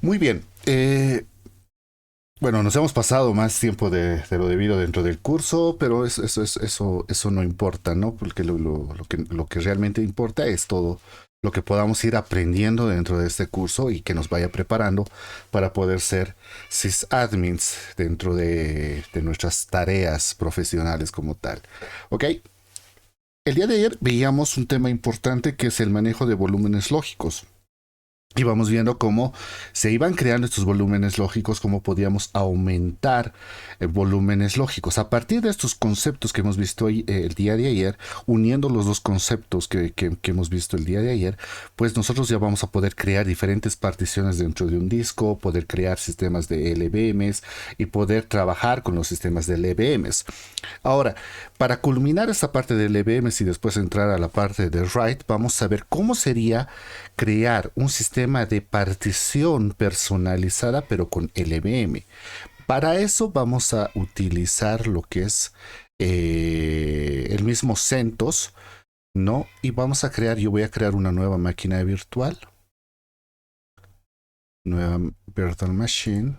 Muy bien. Bueno, nos hemos pasado más tiempo de lo debido dentro del curso, pero eso no importa, ¿no? Porque lo que realmente importa es todo lo que podamos ir aprendiendo dentro de este curso y que nos vaya preparando para poder ser sysadmins dentro de nuestras tareas profesionales como tal. ¿Ok? El día de ayer veíamos un tema importante que es el manejo de volúmenes lógicos. Y vamos viendo cómo se iban creando estos volúmenes lógicos, cómo podíamos aumentar volúmenes lógicos. A partir de estos conceptos que hemos visto hoy, el día de ayer, uniendo los dos conceptos que hemos visto el día de ayer, pues nosotros ya vamos a poder crear diferentes particiones dentro de un disco, poder crear sistemas de LVMs y poder trabajar con los sistemas de LVMs. Ahora, para culminar esta parte de LVMs y después entrar a la parte de write, vamos a ver cómo sería crear un sistema de partición personalizada pero con LVM. Para eso vamos a utilizar lo que es el mismo CentOS, ¿no? Y vamos a crear, yo voy a crear una nueva máquina virtual, nueva virtual machine.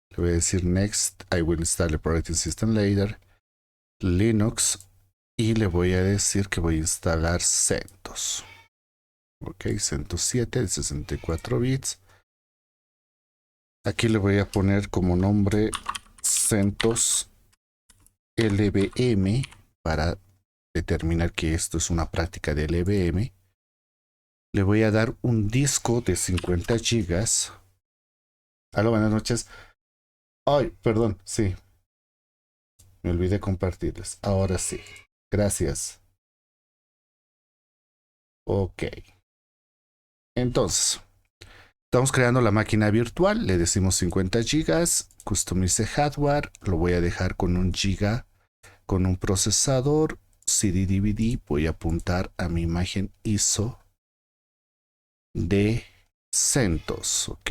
Le voy a decir next, I will install the operating system later, Linux, y le voy a decir que voy a instalar CentOS. Ok, CentOS 7 de 64 bits. Aquí le voy a poner como nombre CentOS LVM para determinar que esto es una práctica de LVM. Le voy a dar un disco de 50 gigas. Aló, buenas noches. Ay, perdón, sí, me olvidé compartirles. Ahora sí, gracias. Ok, entonces, estamos creando la máquina virtual. Le decimos 50 gigas. Customize hardware. Lo voy a dejar con un giga con un procesador CD-DVD. Voy a apuntar a mi imagen ISO de CentOS. Ok,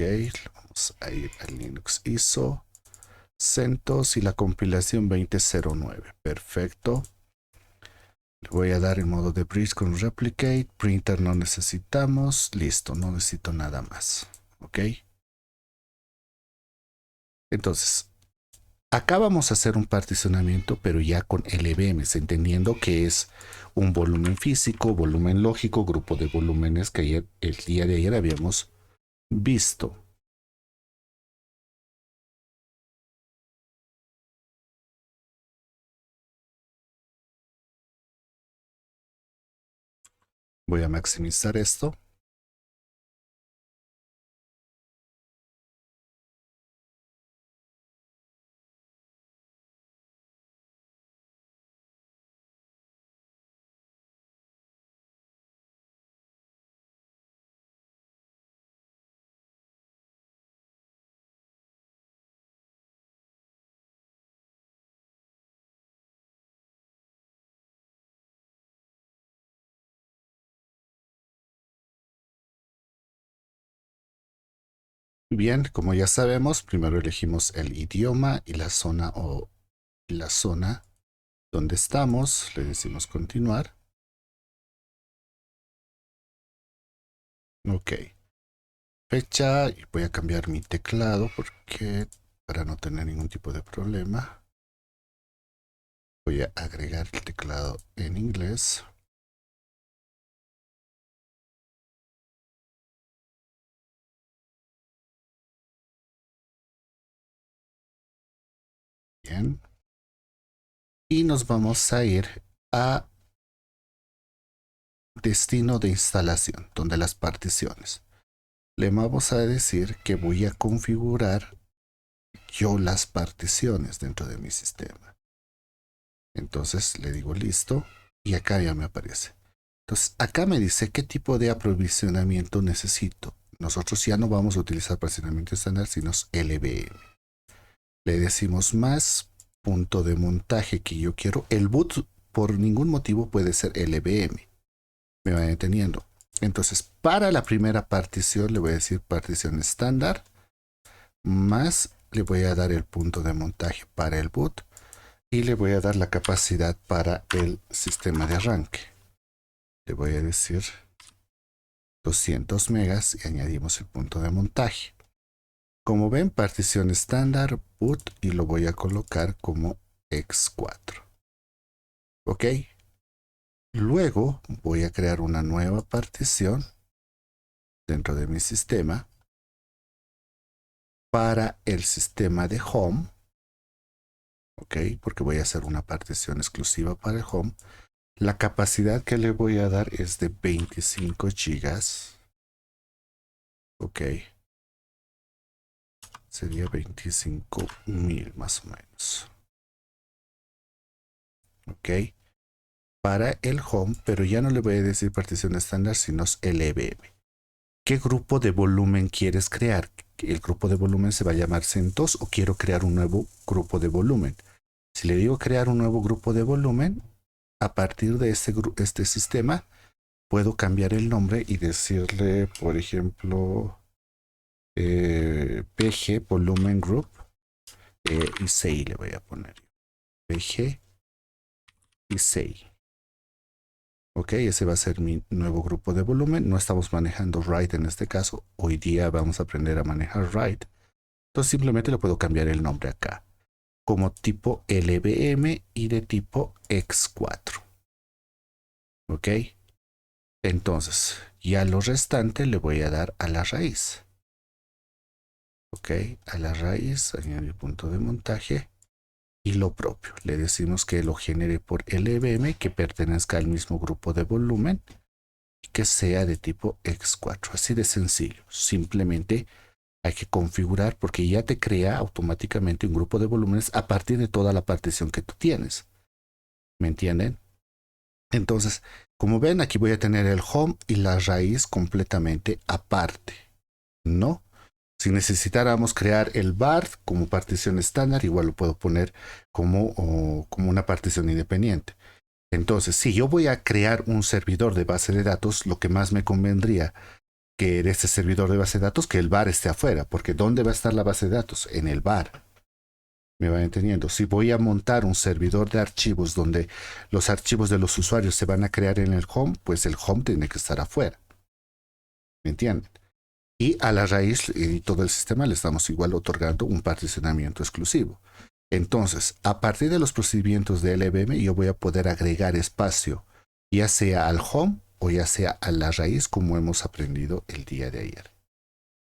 vamos a ir a Linux ISO, CentOS y la compilación 2009. Perfecto. Le voy a dar el modo de bridge con replicate. Printer no necesitamos. Listo, no necesito nada más. Ok. Entonces, acá vamos a hacer un particionamiento, pero ya con LVMs, entendiendo que es un volumen físico, volumen lógico, grupo de volúmenes que ayer, el día de ayer habíamos visto. Voy a maximizar esto. Bien, como ya sabemos, primero elegimos el idioma y la zona o la zona donde estamos. Le decimos continuar. Ok. Fecha y voy a cambiar mi teclado porque para no tener ningún tipo de problema voy a agregar el teclado en inglés. Bien. Y nos vamos a ir a destino de instalación, donde las particiones. Le vamos a decir que voy a configurar yo las particiones dentro de mi sistema. Entonces le digo listo y acá ya me aparece. Entonces acá me dice qué tipo de aprovisionamiento necesito. Nosotros ya no vamos a utilizar aprovisionamiento estándar, sino LVM. Le decimos más punto de montaje que yo quiero. El boot por ningún motivo puede ser LVM. Me va deteniendo. Entonces, para la primera partición le voy a decir partición estándar, más le voy a dar el punto de montaje para el boot y le voy a dar la capacidad para el sistema de arranque. Le voy a decir 200 megas y añadimos el punto de montaje. Como ven, partición estándar, boot, y lo voy a colocar como X4. Ok. Luego voy a crear una nueva partición dentro de mi sistema para el sistema de home. Ok, porque voy a hacer una partición exclusiva para el home. La capacidad que le voy a dar es de 25 gigas. Ok. Sería 25.000 más o menos. Ok. Para el home, pero ya no le voy a decir partición estándar, sino LVM. ¿Qué grupo de volumen quieres crear? ¿El grupo de volumen se va a llamar CentOS o quiero crear un nuevo grupo de volumen? Si le digo crear un nuevo grupo de volumen, a partir de este sistema, puedo cambiar el nombre y decirle, por ejemplo, PG Volumen Group y 6 le voy a poner. PG y 6. Ok, ese va a ser mi nuevo grupo de volumen. No estamos manejando write en este caso. Hoy día vamos a aprender a manejar write. Entonces simplemente le puedo cambiar el nombre acá. Como tipo LVM y de tipo X4. Ok. Entonces, ya lo restante le voy a dar a la raíz. Ok, a la raíz, añadir punto de montaje. Y lo propio, le decimos que lo genere por LVM, que pertenezca al mismo grupo de volumen y que sea de tipo X4. Así de sencillo. Simplemente hay que configurar porque ya te crea automáticamente un grupo de volúmenes a partir de toda la partición que tú tienes. ¿Me entienden? Entonces, como ven, aquí voy a tener el home y la raíz completamente aparte, ¿no? Si necesitáramos crear el bar como partición estándar, igual lo puedo poner como una partición independiente. Entonces, si yo voy a crear un servidor de base de datos, lo que más me convendría que de este servidor de base de datos, que el bar esté afuera, porque ¿dónde va a estar la base de datos? En el bar. ¿Me va entendiendo? Si voy a montar un servidor de archivos donde los archivos de los usuarios se van a crear en el home, pues el home tiene que estar afuera. ¿Me entienden? Y a la raíz y todo el sistema le estamos igual otorgando un particionamiento exclusivo. Entonces, a partir de los procedimientos de LVM, yo voy a poder agregar espacio, ya sea al home o ya sea a la raíz, como hemos aprendido el día de ayer.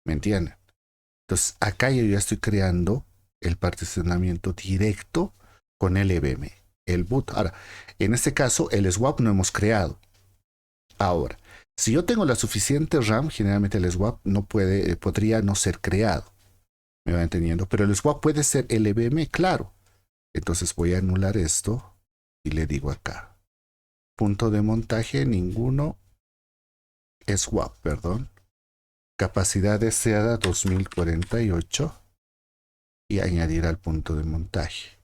¿Me entienden? Entonces, acá yo ya estoy creando el particionamiento directo con LVM, el boot. Ahora, en este caso, el swap no hemos creado. Ahora, si yo tengo la suficiente RAM, generalmente el swap no podría no ser creado. ¿Me va entendiendo? Pero el swap puede ser LVM, claro. Entonces voy a anular esto y le digo acá. Punto de montaje, ninguno. Swap, perdón. Capacidad deseada 2048. Y añadir al punto de montaje.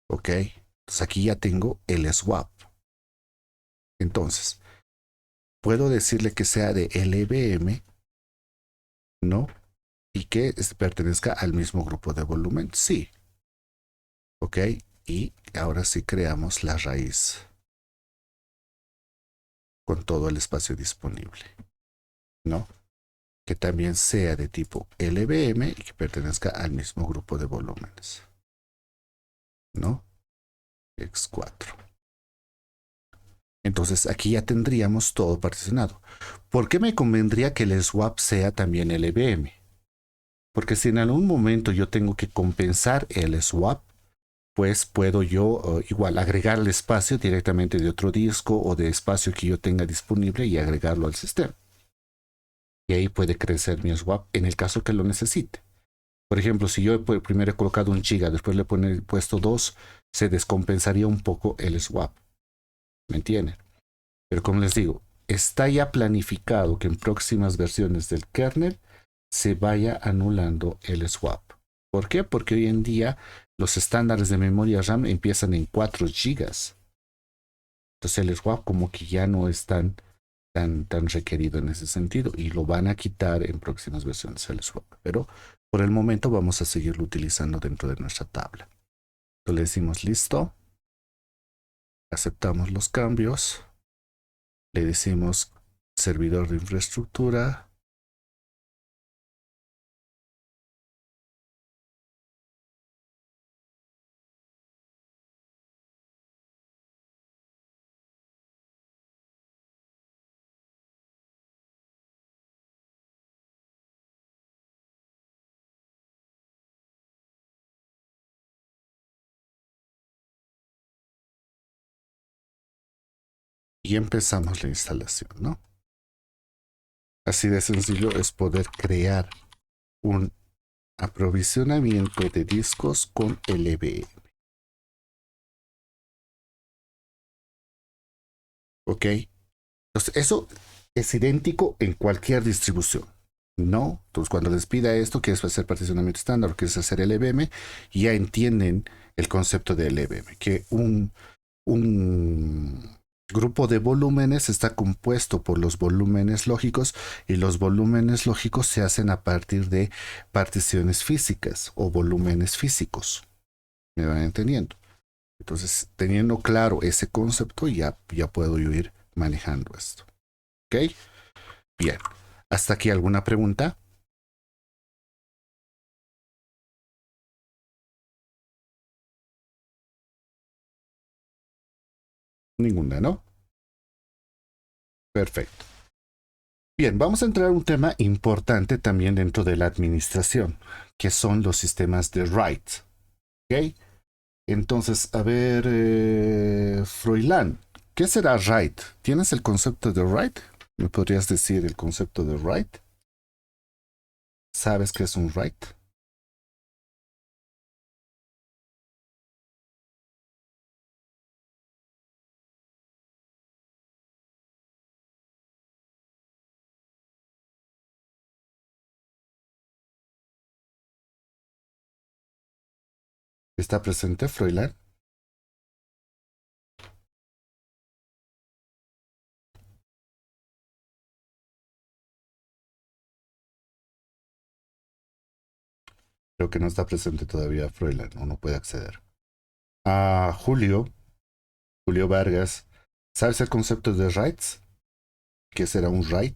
Ok. Entonces aquí ya tengo el swap. Entonces, puedo decirle que sea de LVM, ¿no? Y que pertenezca al mismo grupo de volumen. Sí. Ok. Y ahora sí creamos la raíz con todo el espacio disponible, ¿no? Que también sea de tipo LVM y que pertenezca al mismo grupo de volúmenes, ¿no? X4. Entonces aquí ya tendríamos todo particionado. ¿Por qué me convendría que el swap sea también LVM? Porque si en algún momento yo tengo que compensar el swap, pues puedo yo igual agregar el espacio directamente de otro disco o de espacio que yo tenga disponible y agregarlo al sistema. Y ahí puede crecer mi swap en el caso que lo necesite. Por ejemplo, si yo primero he colocado 1 giga, después le he puesto 2, se descompensaría un poco el swap. ¿Me entienden? Pero como les digo, está ya planificado que en próximas versiones del kernel se vaya anulando el swap. ¿Por qué? Porque hoy en día los estándares de memoria RAM empiezan en 4 gigas. Entonces el swap como que ya no es tan requerido en ese sentido y lo van a quitar en próximas versiones el swap. Pero por el momento vamos a seguirlo utilizando dentro de nuestra tabla. Entonces le decimos listo, aceptamos los cambios, le decimos servidor de infraestructura. Y empezamos la instalación, ¿no? Así de sencillo es poder crear un aprovisionamiento de discos con LVM. ¿Ok? Entonces, eso es idéntico en cualquier distribución, ¿no? Entonces, cuando les pida esto, que es hacer particionamiento estándar o que es hacer LVM, ya entienden el concepto de LVM, que un grupo de volúmenes está compuesto por los volúmenes lógicos y los volúmenes lógicos se hacen a partir de particiones físicas o volúmenes físicos. ¿Me van entendiendo? Entonces, teniendo claro ese concepto, ya puedo yo ir manejando esto. ¿Ok? Bien. ¿Hasta aquí alguna pregunta? Ninguna, ¿no? Perfecto. Bien, vamos a entrar a un tema importante también dentro de la administración, que son los sistemas de RAID. ¿Ok? Entonces, a ver, Froilán, ¿qué será RAID? ¿Tienes el concepto de RAID? ¿Me podrías decir el concepto de RAID? ¿Sabes qué es un RAID? ¿Está presente, Froilán? Creo que no está presente todavía Froilán, o no puede acceder. Ah, Julio Vargas, ¿sabes el concepto de RAIDs? ¿Qué será un RAID?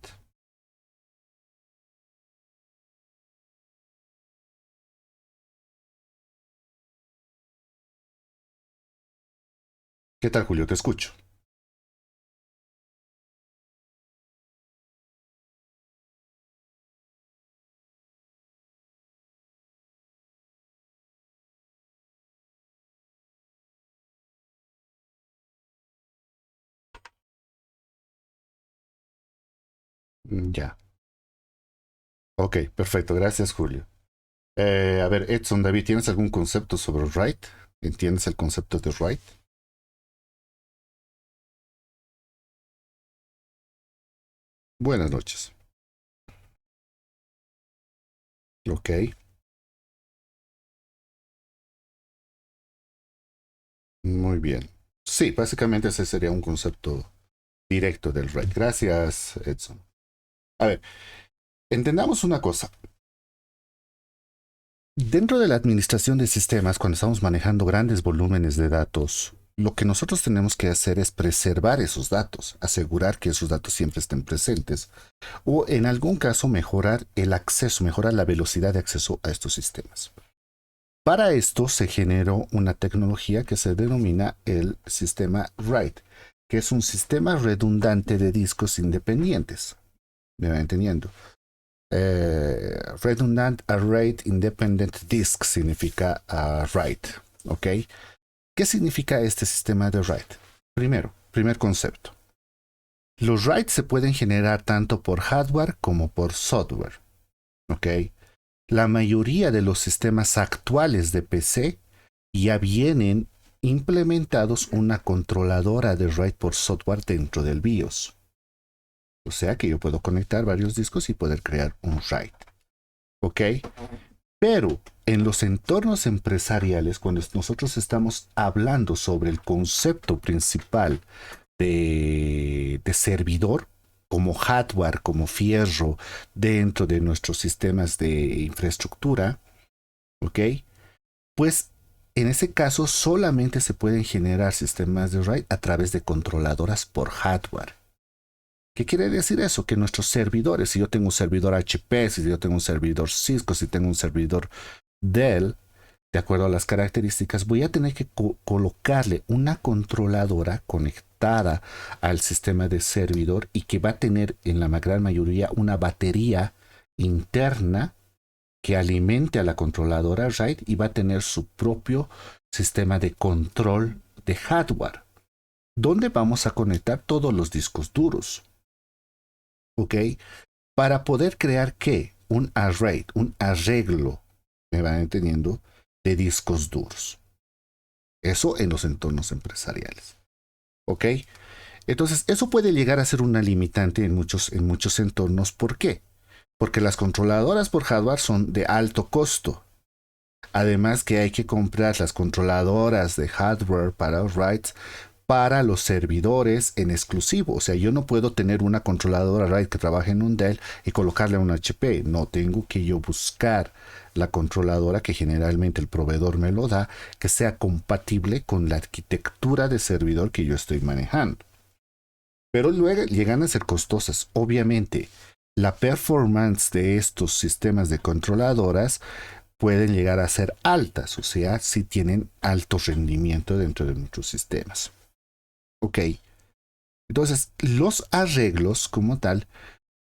¿Qué tal, Julio? Te escucho. Ya. Ok, perfecto. Gracias, Julio. A ver, Edson, David, ¿tienes algún concepto sobre RAID? ¿Entiendes el concepto de RAID? Buenas noches. Ok, muy bien. Sí, básicamente ese sería un concepto directo del RAID. Gracias, Edson. A ver, entendamos una cosa. Dentro de la administración de sistemas, cuando estamos manejando grandes volúmenes de datos, lo que nosotros tenemos que hacer es preservar esos datos, asegurar que esos datos siempre estén presentes, o en algún caso mejorar el acceso, mejorar la velocidad de acceso a estos sistemas. Para esto se generó una tecnología que se denomina el sistema RAID, que es un sistema redundante de discos independientes. ¿Me va entendiendo? Redundant Arrayed Independent Disk significa RAID. ¿Ok? ¿Qué significa este sistema de RAID? Primero, primer concepto. Los RAID se pueden generar tanto por hardware como por software. ¿Ok? La mayoría de los sistemas actuales de PC ya vienen implementados una controladora de RAID por software dentro del BIOS. O sea que yo puedo conectar varios discos y poder crear un RAID. ¿Ok? Pero en los entornos empresariales, cuando nosotros estamos hablando sobre el concepto principal de servidor, como hardware, como fierro, dentro de nuestros sistemas de infraestructura, ¿ok? Pues en ese caso solamente se pueden generar sistemas de RAID a través de controladoras por hardware. ¿Qué quiere decir eso? Que nuestros servidores, si yo tengo un servidor HP, si yo tengo un servidor Cisco, si tengo un servidor Dell, de acuerdo a las características, voy a tener que colocarle una controladora conectada al sistema de servidor y que va a tener en la gran mayoría una batería interna que alimente a la controladora RAID y va a tener su propio sistema de control de hardware, donde vamos a conectar todos los discos duros. ¿Ok? Para poder crear, ¿qué? Un array, un arreglo, ¿me van entendiendo? De discos duros. Eso en los entornos empresariales. ¿Ok? Entonces, eso puede llegar a ser una limitante en muchos entornos. ¿Por qué? Porque las controladoras por hardware son de alto costo. Además que hay que comprar las controladoras de hardware para RAID para los servidores en exclusivo. O sea, yo no puedo tener una controladora RAID que trabaje en un Dell y colocarle a un HP. No, tengo que yo buscar la controladora que generalmente el proveedor me lo da, que sea compatible con la arquitectura de servidor que yo estoy manejando. Pero luego llegan a ser costosas. Obviamente, la performance de estos sistemas de controladoras pueden llegar a ser altas, o sea, si tienen alto rendimiento dentro de nuestros sistemas. Ok, entonces los arreglos como tal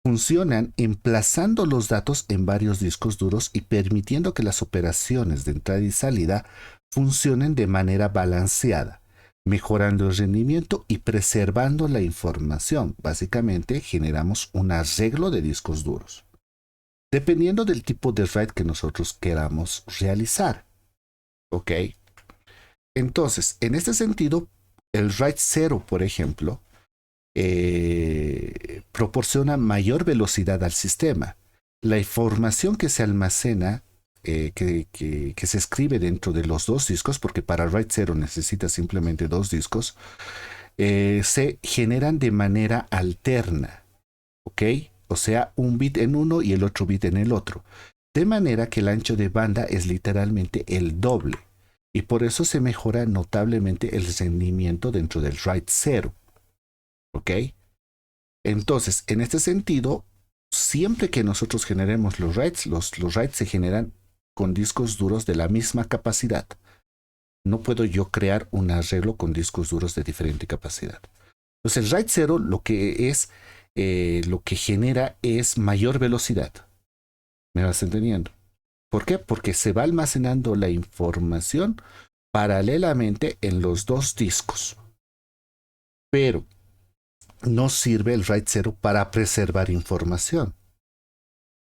funcionan emplazando los datos en varios discos duros y permitiendo que las operaciones de entrada y salida funcionen de manera balanceada, mejorando el rendimiento y preservando la información. Básicamente generamos un arreglo de discos duros, dependiendo del tipo de RAID que nosotros queramos realizar. ¿Ok? Entonces, en este sentido, el RAID 0, por ejemplo, proporciona mayor velocidad al sistema. La información que se almacena, que se escribe dentro de los dos discos, porque para RAID 0 necesita simplemente dos discos, se generan de manera alterna. ¿Ok? O sea, un bit en uno y el otro bit en el otro. De manera que el ancho de banda es literalmente el doble. Y por eso se mejora notablemente el rendimiento dentro del RAID 0. ¿Ok? Entonces, en este sentido, siempre que nosotros generemos los RAIDs, los RAIDs se generan con discos duros de la misma capacidad. No puedo yo crear un arreglo con discos duros de diferente capacidad. Entonces, el RAID 0 lo que genera es mayor velocidad. ¿Me vas entendiendo? ¿Por qué? Porque se va almacenando la información paralelamente en los dos discos. Pero no sirve el RAID 0 para preservar información.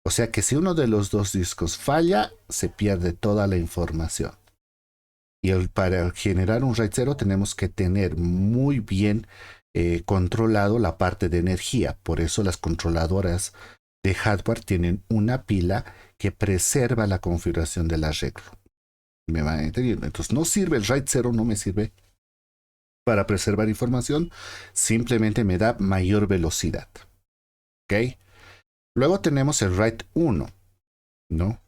O sea que si uno de los dos discos falla, se pierde toda la información. Y para generar un RAID 0 tenemos que tener muy bien controlado la parte de energía. Por eso las controladoras de hardware tienen una pila que preserva la configuración del arreglo. ¿Me van entendiendo? Entonces no sirve el RAID 0, no me sirve para preservar información, simplemente me da mayor velocidad. ¿Ok? Luego tenemos el RAID 1, ¿no?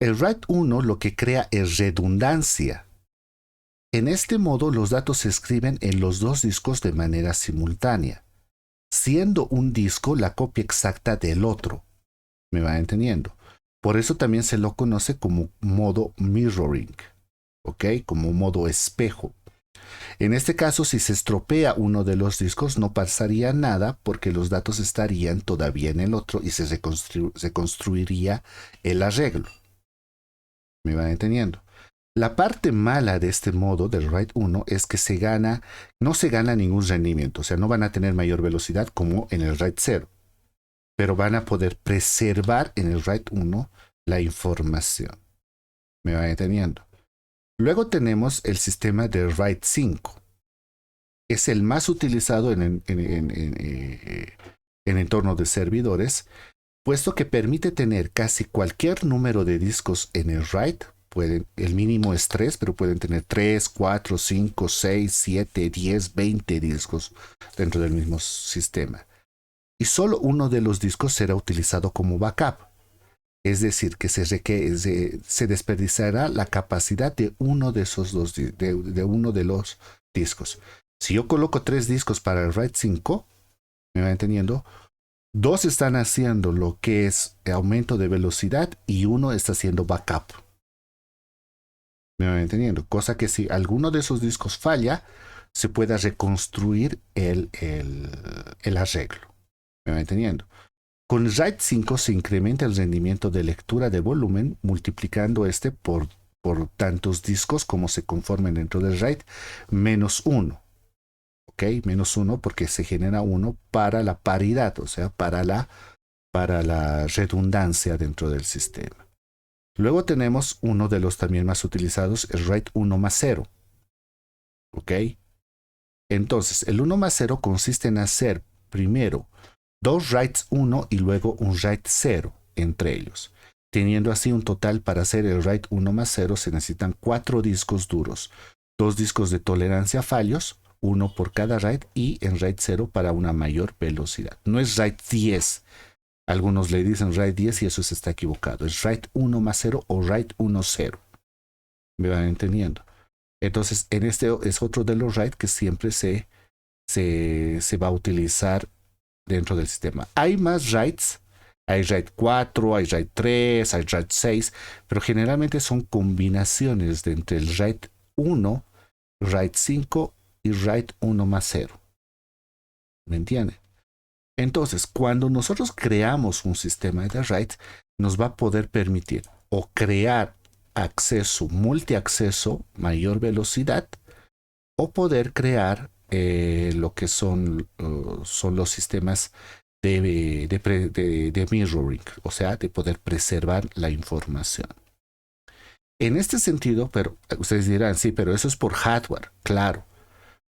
El RAID 1 lo que crea es redundancia. En este modo los datos se escriben en los dos discos de manera simultánea, siendo un disco la copia exacta del otro. ¿Me va entendiendo? Por eso también se lo conoce como modo mirroring, ¿ok? Como modo espejo. En este caso, si se estropea uno de los discos, no pasaría nada porque los datos estarían todavía en el otro y se construiría el arreglo. ¿Me van entendiendo? La parte mala de este modo del RAID 1 es que no se gana ningún rendimiento, o sea, no van a tener mayor velocidad como en el RAID 0, pero van a poder preservar en el RAID 1 la información. ¿Me van entendiendo? Luego tenemos el sistema de RAID 5. Es el más utilizado en entornos de servidores, puesto que permite tener casi cualquier número de discos en el RAID. El mínimo es 3, pero pueden tener 3, 4, 5, 6, 7, 10, 20 discos dentro del mismo sistema. Y solo uno de los discos será utilizado como backup. Es decir, que se desperdiciará la capacidad de uno de esos dos, de uno de los discos. Si yo coloco 3 discos para el RAID 5, ¿Me va entendiendo? Dos están haciendo lo que es aumento de velocidad y uno está haciendo backup. ¿Me va entendiendo? Cosa que si alguno de esos discos falla, se pueda reconstruir el arreglo. ¿Me va entendiendo? Con RAID 5 se incrementa el rendimiento de lectura de volumen multiplicando este por tantos discos como se conformen dentro del RAID menos 1. ¿Ok? Menos 1 porque se genera 1 para la paridad, o sea, para la redundancia dentro del sistema. Luego tenemos uno de los también más utilizados, el RAID 1 más 0. ¿Ok? Entonces, el 1 más 0 consiste en hacer primero dos RAIDs 1 y luego un RAID 0 entre ellos. Teniendo así un total para hacer el RAID 1 más 0 se necesitan 4 discos duros, 2 discos de tolerancia a fallos, uno por cada RAID y en RAID 0 para una mayor velocidad. No es RAID 10. Algunos le dicen RAID 10 y eso se está equivocado. Es RAID 1 más 0 o RAID 1 0. ¿Me van entendiendo? Entonces, en este es otro de los RAID que siempre se va a utilizar dentro del sistema. Hay más RAIDs. Hay RAID 4, hay RAID 3, hay RAID 6, pero generalmente son combinaciones de entre el RAID 1, RAID 5 y RAID 1 más 0. ¿Me entienden? Entonces, cuando nosotros creamos un sistema de RAIDs, nos va a poder permitir o crear acceso, multiacceso, mayor velocidad, o poder crear lo que son los sistemas de mirroring, o sea, de poder preservar la información. En este sentido, pero ustedes dirán, sí, pero eso es por hardware. Claro,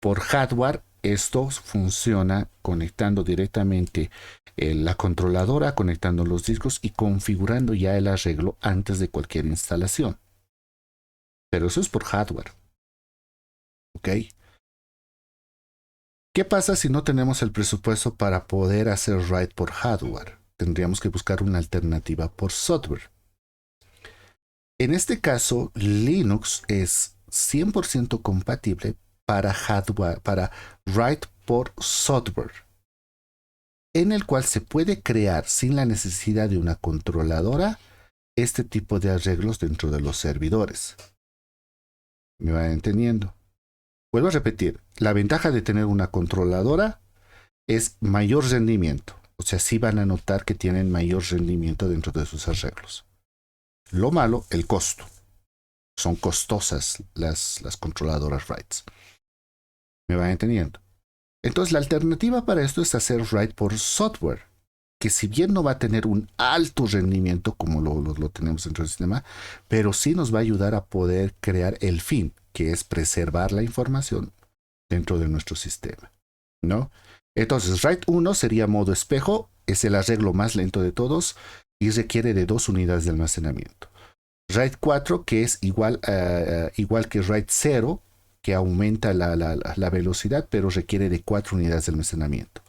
por hardware esto funciona conectando directamente la controladora, conectando los discos y configurando ya el arreglo antes de cualquier instalación. Pero eso es por hardware. ¿Ok? ¿Qué pasa si no tenemos el presupuesto para poder hacer RAID por hardware? Tendríamos que buscar una alternativa por software. En este caso, Linux es 100% compatible para hardware, para RAID por software, en el cual se puede crear sin la necesidad de una controladora este tipo de arreglos dentro de los servidores. ¿Me van entendiendo? Vuelvo a repetir, la ventaja de tener una controladora es mayor rendimiento. O sea, sí van a notar que tienen mayor rendimiento dentro de sus arreglos. Lo malo, el costo. Son costosas las controladoras RAIDs. ¿Me van entendiendo? Entonces, la alternativa para esto es hacer RAID por software, que si bien no va a tener un alto rendimiento como lo tenemos dentro del sistema, pero sí nos va a ayudar a poder crear el fin, que es preservar la información dentro de nuestro sistema, ¿no? Entonces, RAID 1 sería modo espejo, es el arreglo más lento de todos y requiere de 2 unidades de almacenamiento. RAID 4, que es igual que RAID 0, que aumenta la velocidad, pero requiere de 4 unidades de almacenamiento.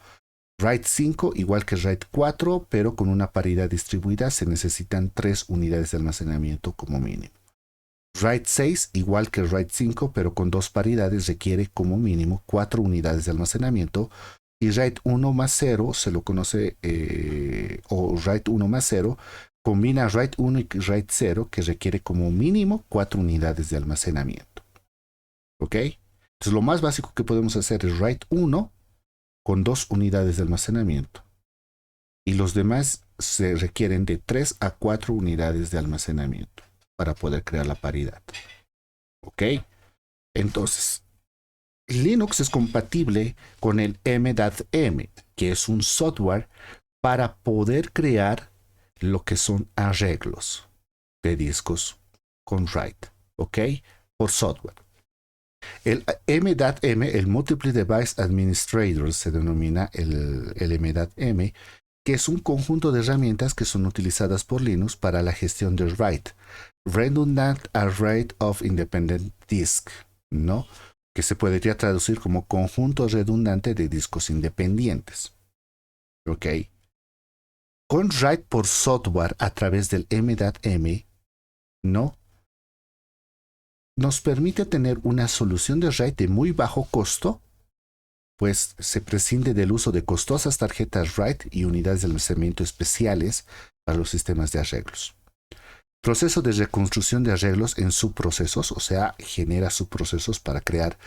RAID 5, igual que RAID 4, pero con una paridad distribuida, se necesitan 3 unidades de almacenamiento como mínimo. RAID 6, igual que RAID 5, pero con 2 paridades, requiere como mínimo 4 unidades de almacenamiento. Y RAID 1 más 0 se lo conoce, o RAID 1 más 0, combina RAID 1 y RAID 0, que requiere como mínimo 4 unidades de almacenamiento. ¿Ok? Entonces lo más básico que podemos hacer es RAID 1 con 2 unidades de almacenamiento. Y los demás se requieren de 3 a 4 unidades de almacenamiento para poder crear la paridad. ¿Ok? Entonces, Linux es compatible con el M.M, que es un software para poder crear lo que son arreglos de discos con RAID, ¿ok? Por software. El M.M, el Multiple Device Administrator, se denomina el M.M, que es un conjunto de herramientas que son utilizadas por Linux para la gestión de RAID, Redundant Array of Independent Disk, ¿no? Que se podría traducir como conjunto redundante de discos independientes. ¿Ok? Con RAID por software a través del M.M, ¿no? Nos permite tener una solución de RAID de muy bajo costo pues se prescinde del uso de costosas tarjetas RAID y unidades de almacenamiento especiales para los sistemas de arreglos. Proceso de reconstrucción de arreglos en subprocesos, o sea, genera subprocesos para crear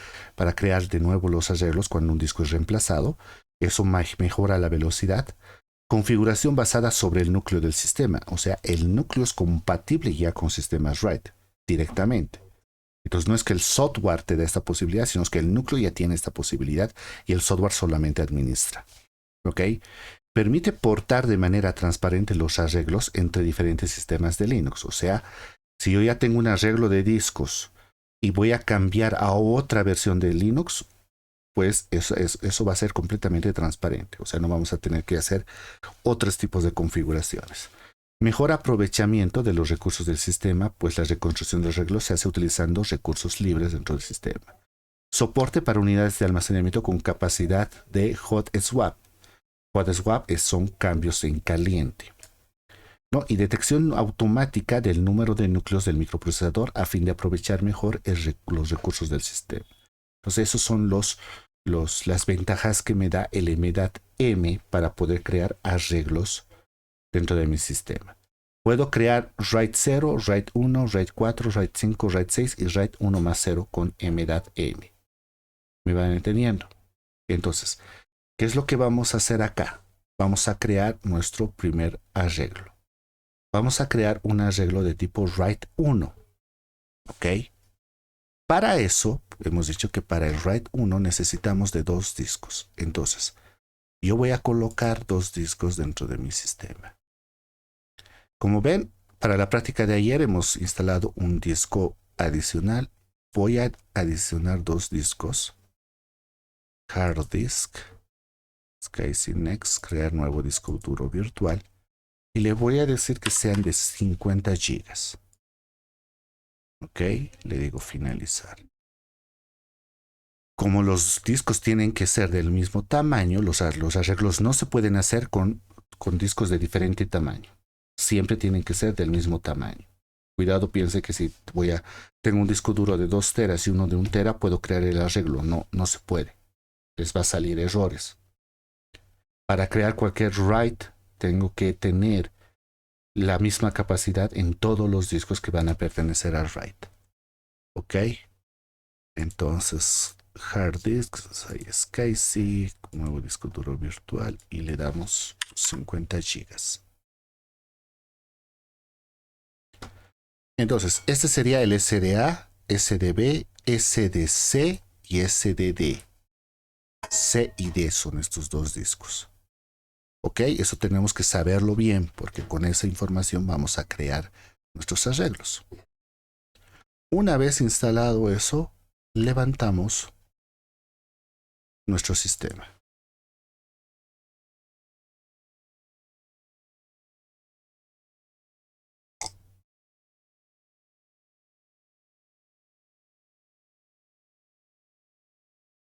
de nuevo los arreglos cuando un disco es reemplazado. Eso mejora la velocidad. Configuración basada sobre el núcleo del sistema, o sea, el núcleo es compatible ya con sistemas RAID directamente. Entonces no es que el software te dé esta posibilidad, sino que el núcleo ya tiene esta posibilidad y el software solamente administra. ¿Ok? Permite portar de manera transparente los arreglos entre diferentes sistemas de Linux. O sea, si yo ya tengo un arreglo de discos y voy a cambiar a otra versión de Linux, pues eso va a ser completamente transparente. O sea, no vamos a tener que hacer otros tipos de configuraciones. Mejor aprovechamiento de los recursos del sistema, pues la reconstrucción de arreglos se hace utilizando recursos libres dentro del sistema. Soporte para unidades de almacenamiento con capacidad de hot swap. Hot swap son cambios en caliente, ¿no? Y detección automática del número de núcleos del microprocesador a fin de aprovechar mejor los recursos del sistema. Entonces, esos son las ventajas que me da el MDAT-M para poder crear arreglos dentro de mi sistema. Puedo crear RAID 0, RAID 1, RAID 4, RAID 5, RAID 6 y RAID 1 más 0 con MDAT-M. ¿Me van entendiendo? Entonces, ¿qué es lo que vamos a hacer acá? Vamos a crear nuestro primer arreglo. Vamos a crear un arreglo de tipo RAID 1. ¿Ok? Para eso, hemos dicho que para el RAID 1 necesitamos de 2 discos. Entonces, yo voy a colocar 2 discos dentro de mi sistema. Como ven, para la práctica de ayer hemos instalado un disco adicional. Voy a adicionar 2 discos. Hard disk. SCSI Next, crear nuevo disco duro virtual. Y le voy a decir que sean de 50 gigas. Ok, le digo finalizar. Como los discos tienen que ser del mismo tamaño, los arreglos no se pueden hacer con discos de diferente tamaño. Siempre tienen que ser del mismo tamaño. Cuidado, piense que si tengo un disco duro de 2 teras y uno de 1 tera, puedo crear el arreglo. No, no se puede. Les va a salir errores. Para crear cualquier RAID, tengo que tener la misma capacidad en todos los discos que van a pertenecer al RAID. Ok. Entonces, hard disk, SCSI, nuevo disco duro virtual y le damos 50 gigas. Entonces, este sería el SDA, SDB, SDC y SDD. C y D son estos 2 discos. Ok, eso tenemos que saberlo bien porque con esa información vamos a crear nuestros arreglos. Una vez instalado eso, levantamos nuestro sistema.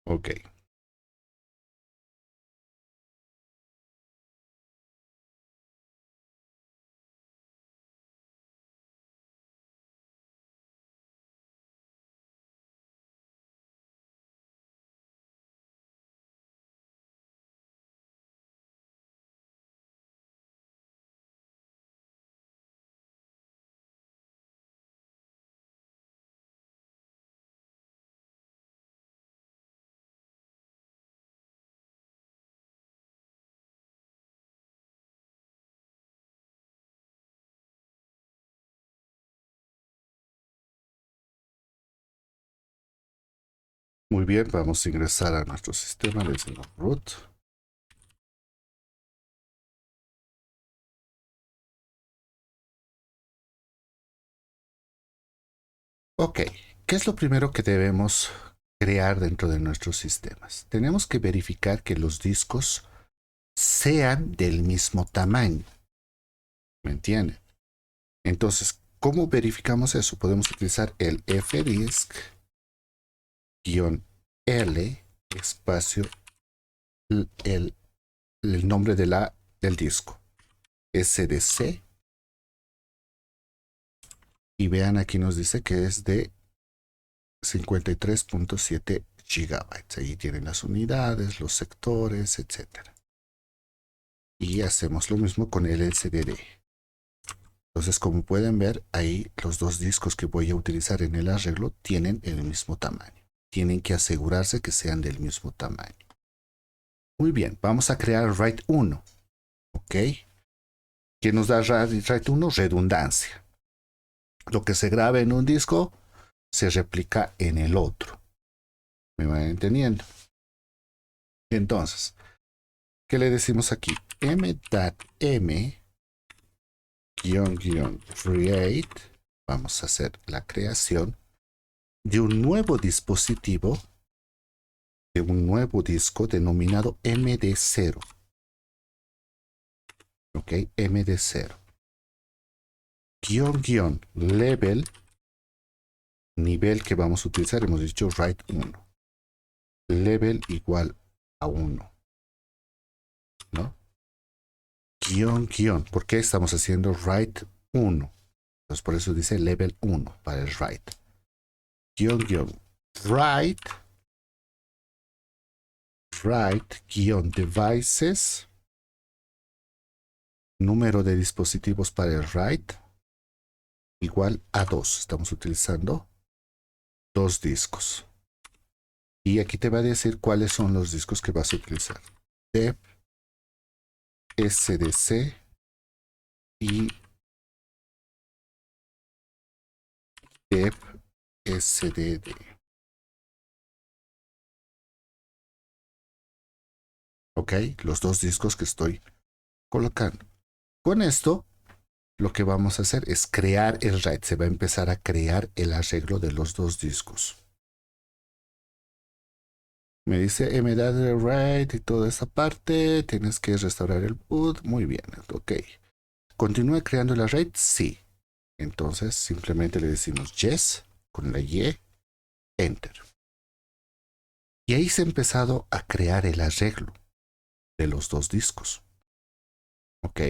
Ok. Muy bien, vamos a ingresar a nuestro sistema desde root. Ok, ¿qué es lo primero que debemos crear dentro de nuestros sistemas? Tenemos que verificar que los discos sean del mismo tamaño. ¿Me entienden? Entonces, ¿cómo verificamos eso? Podemos utilizar el fdisk-l espacio el nombre del disco SDC y vean aquí nos dice que es de 53.7 gigabytes. Ahí tienen las unidades, los sectores, etc. Y hacemos lo mismo con el LCDD. Entonces, como pueden ver, ahí los dos discos que voy a utilizar en el arreglo tienen el mismo tamaño. Tienen que asegurarse que sean del mismo tamaño. Muy bien, vamos a crear RAID 1. ¿Ok? ¿Qué nos da RAID 1? Redundancia. Lo que se graba en un disco se replica en el otro. ¿Me van entendiendo? Entonces, ¿qué le decimos aquí? m.m-create. Vamos a hacer la creación de un nuevo dispositivo, de un nuevo disco denominado MD0. ¿Ok? MD0. Level, nivel que vamos a utilizar, hemos dicho RAID 1. Level igual a 1. ¿No? ¿Por qué estamos haciendo RAID 1? Entonces por eso dice level 1 para el RAID. Devices, número de dispositivos para el RAID igual a 2. Estamos utilizando 2 discos. Y aquí te va a decir cuáles son los discos que vas a utilizar. DEP, SDC y DEP SDD. Ok, los 2 discos que estoy colocando. Con esto, lo que vamos a hacer es crear el RAID. Se va a empezar a crear el arreglo de los 2 discos. Me dice mda de RAID y toda esa parte. Tienes que restaurar el boot. Muy bien, ok. ¿Continúa creando el RAID? Sí. Entonces simplemente le decimos yes con la Y, enter. Y ahí se ha empezado a crear el arreglo de los 2 discos. Ok.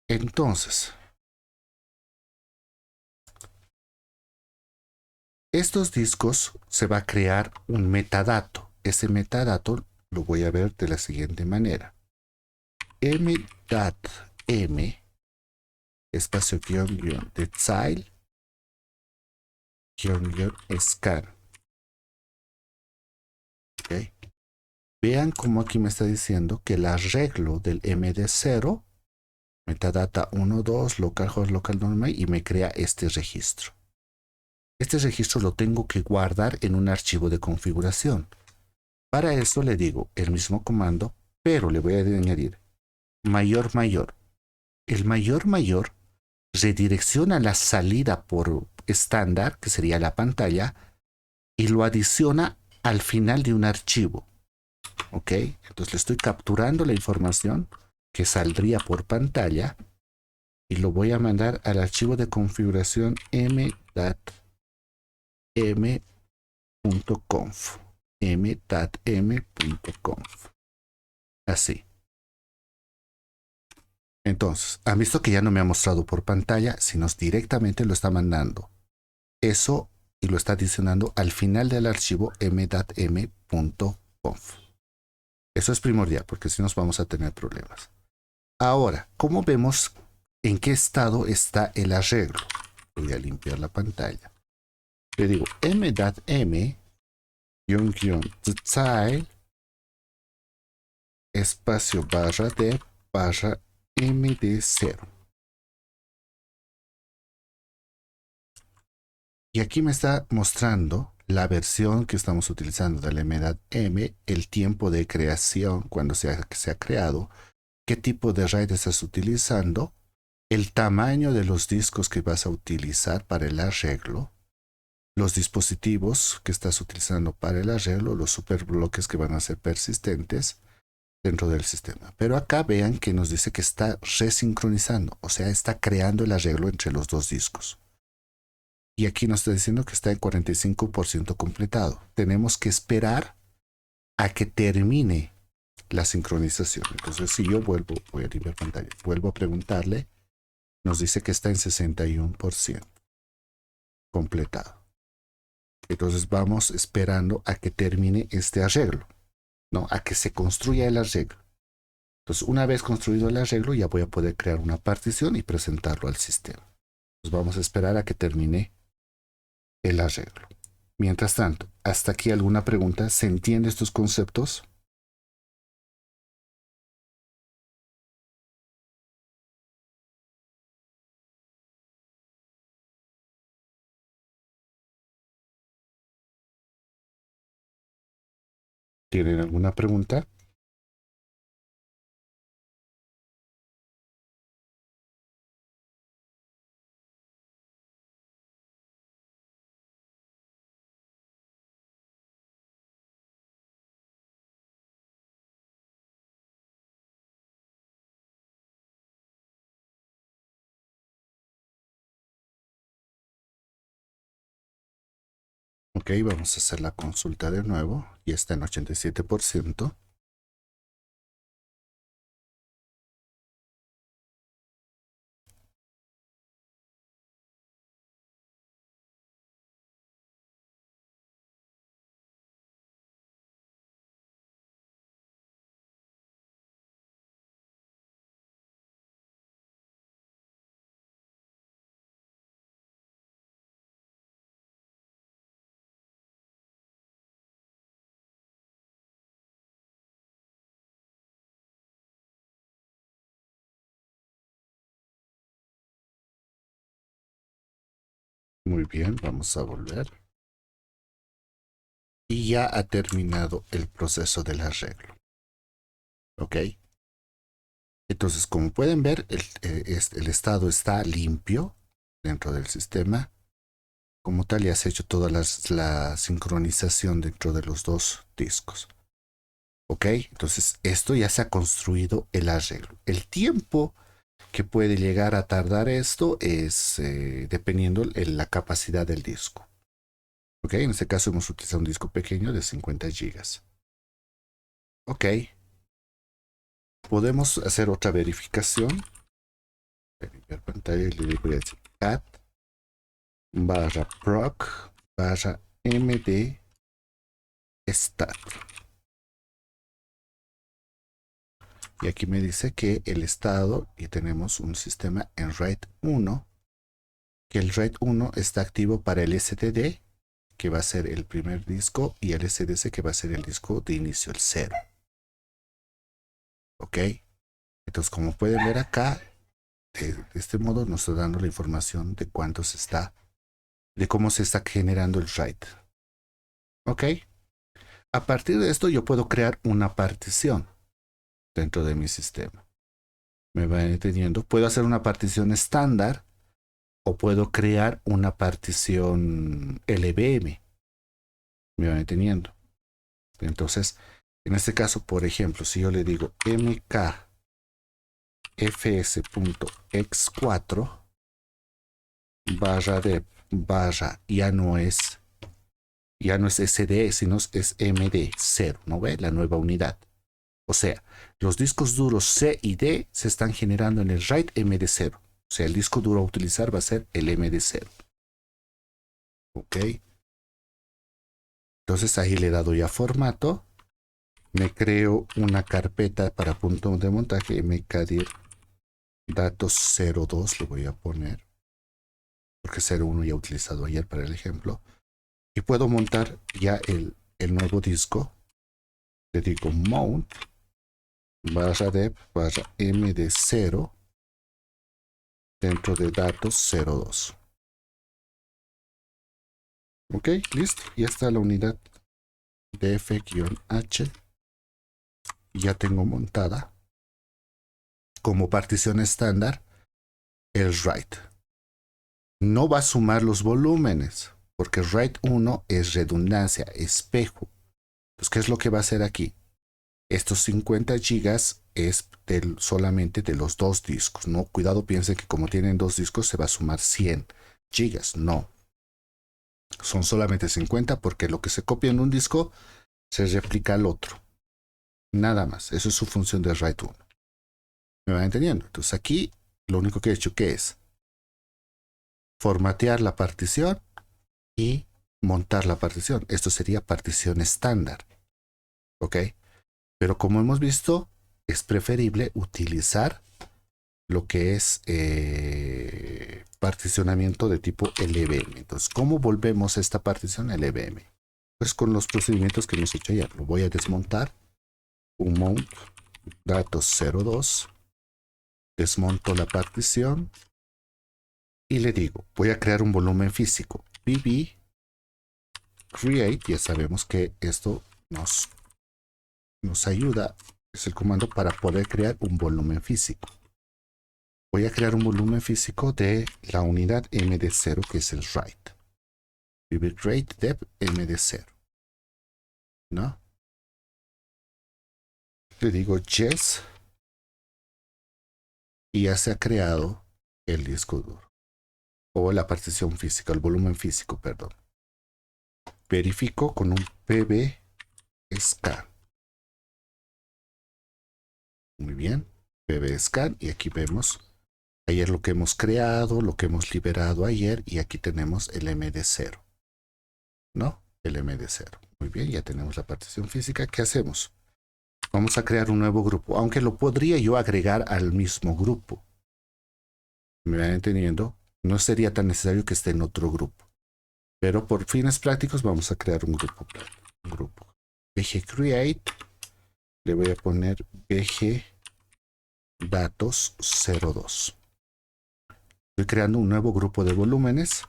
Entonces, estos discos se va a crear un metadato. Ese metadato lo voy a ver de la siguiente manera. m.m espacio -- detail -- scan. ¿Okay? Vean cómo aquí me está diciendo que el arreglo del MD0, metadata 1.2, localhost, local normal, y me crea este registro. Este registro lo tengo que guardar en un archivo de configuración. Para eso le digo el mismo comando, pero le voy a añadir mayor. El mayor redirecciona la salida por estándar, que sería la pantalla, y lo adiciona al final de un archivo. ¿Ok? Entonces le estoy capturando la información que saldría por pantalla y lo voy a mandar al archivo de configuración m.m.conf. Así. Entonces, han visto que ya no me ha mostrado por pantalla, sino directamente lo está mandando. Eso y lo está adicionando al final del archivo m.m.conf. Eso es primordial porque si no vamos a tener problemas. Ahora, ¿cómo vemos en qué estado está el arreglo? Voy a limpiar la pantalla. Le digo m.m --style espacio barra de barra md0. Y aquí me está mostrando la versión que estamos utilizando de la m.m, el tiempo de creación cuando se ha creado, qué tipo de RAID estás utilizando, el tamaño de los discos que vas a utilizar para el arreglo, los dispositivos que estás utilizando para el arreglo, los superbloques que van a ser persistentes dentro del sistema. Pero acá vean que nos dice que está resincronizando, o sea, está creando el arreglo entre los 2 discos. Y aquí nos está diciendo que está en 45% completado. Tenemos que esperar a que termine la sincronización. Entonces, si yo voy a limpiar pantalla, vuelvo a preguntarle, nos dice que está en 61% completado. Entonces vamos esperando a que termine este arreglo, ¿no? A que se construya el arreglo. Entonces, una vez construido el arreglo, ya voy a poder crear una partición y presentarlo al sistema. Entonces, vamos a esperar a que termine el arreglo. Mientras tanto, ¿hasta aquí alguna pregunta? ¿Se entienden estos conceptos? ¿Tienen alguna pregunta? Ok, vamos a hacer la consulta de nuevo. Y está en 87%. Muy bien, vamos a volver. Y ya ha terminado el proceso del arreglo. Ok. Entonces, como pueden ver, el estado está limpio dentro del sistema. Como tal, ya se ha hecho toda la sincronización dentro de los dos discos. Ok, entonces esto ya se ha construido el arreglo. El tiempo que puede llegar a tardar esto es dependiendo de la capacidad del disco. Ok, en este caso hemos utilizado un disco pequeño de 50 gigas. Ok, podemos hacer otra verificación. Verificar pantalla y le voy a decir cat barra proc barra md stat. Y aquí me dice que el estado, y tenemos un sistema en RAID 1, que el RAID 1 está activo para el STD, que va a ser el primer disco, y el SDC, que va a ser el disco de inicio, el 0. Ok, entonces como pueden ver acá, de este modo nos está dando la información de cuánto se está, de cómo se está generando el RAID. Ok, a partir de esto yo puedo crear una partición dentro de mi sistema. Me va entendiendo. Puedo hacer una partición estándar o puedo crear una partición LVM. Me va entendiendo. Entonces, en este caso, por ejemplo, si yo le digo mkfs.x4 barra dep barra ya no es SD, sino es MD0, ¿no ve? La nueva unidad. O sea, los discos duros C y D se están generando en el RAID MD0. O sea, el disco duro a utilizar va a ser el MD0. Ok. Entonces ahí le he dado ya formato. Me creo una carpeta para punto de montaje mkdir datos 02 le voy a poner. Porque 01 ya he utilizado ayer para el ejemplo. Y puedo montar ya el nuevo disco. Le digo mount barra dep barra md0 dentro de datos 02. Ok, listo. Ya está la unidad df-h. Ya tengo montada como partición estándar el write. No va a sumar los volúmenes porque write 1 es redundancia, espejo. Entonces, ¿qué es lo que va a hacer aquí? Estos 50 gigas es solamente de los dos discos. No, cuidado, piensen que como tienen dos discos se va a sumar 100 gigas. No. Son solamente 50 porque lo que se copia en un disco se replica al otro. Nada más. Eso es su función de write 1. ¿Me van entendiendo? Entonces aquí lo único que he hecho que es formatear la partición y montar la partición. Esto sería partición estándar. ¿Ok? Pero como hemos visto, es preferible utilizar lo que es particionamiento de tipo LVM. Entonces, ¿cómo volvemos esta partición a LVM? Pues con los procedimientos que hemos hecho ayer. Lo voy a desmontar. Un mount datos 02. Desmonto la partición. Y le digo, voy a crear un volumen físico. pb create. Ya sabemos que esto nos ayuda. Es el comando para poder crear un volumen físico. Voy a crear un volumen físico de la unidad MD0, que es el write. Create dep MD0. ¿No? Le digo yes. Y ya se ha creado el disco duro. O la partición física, el volumen físico, perdón. Verifico con un pb scan. Muy bien. pb scan. Y aquí vemos ayer lo que hemos creado, lo que hemos liberado ayer. Y aquí tenemos el MD0. ¿No? El MD0. Muy bien, ya tenemos la partición física. ¿Qué hacemos? Vamos a crear un nuevo grupo, aunque lo podría yo agregar al mismo grupo. ¿Me van entendiendo? No sería tan necesario que esté en otro grupo. Pero por fines prácticos vamos a crear un grupo. bg create. Le voy a poner bg datos 02. Estoy creando un nuevo grupo de volúmenes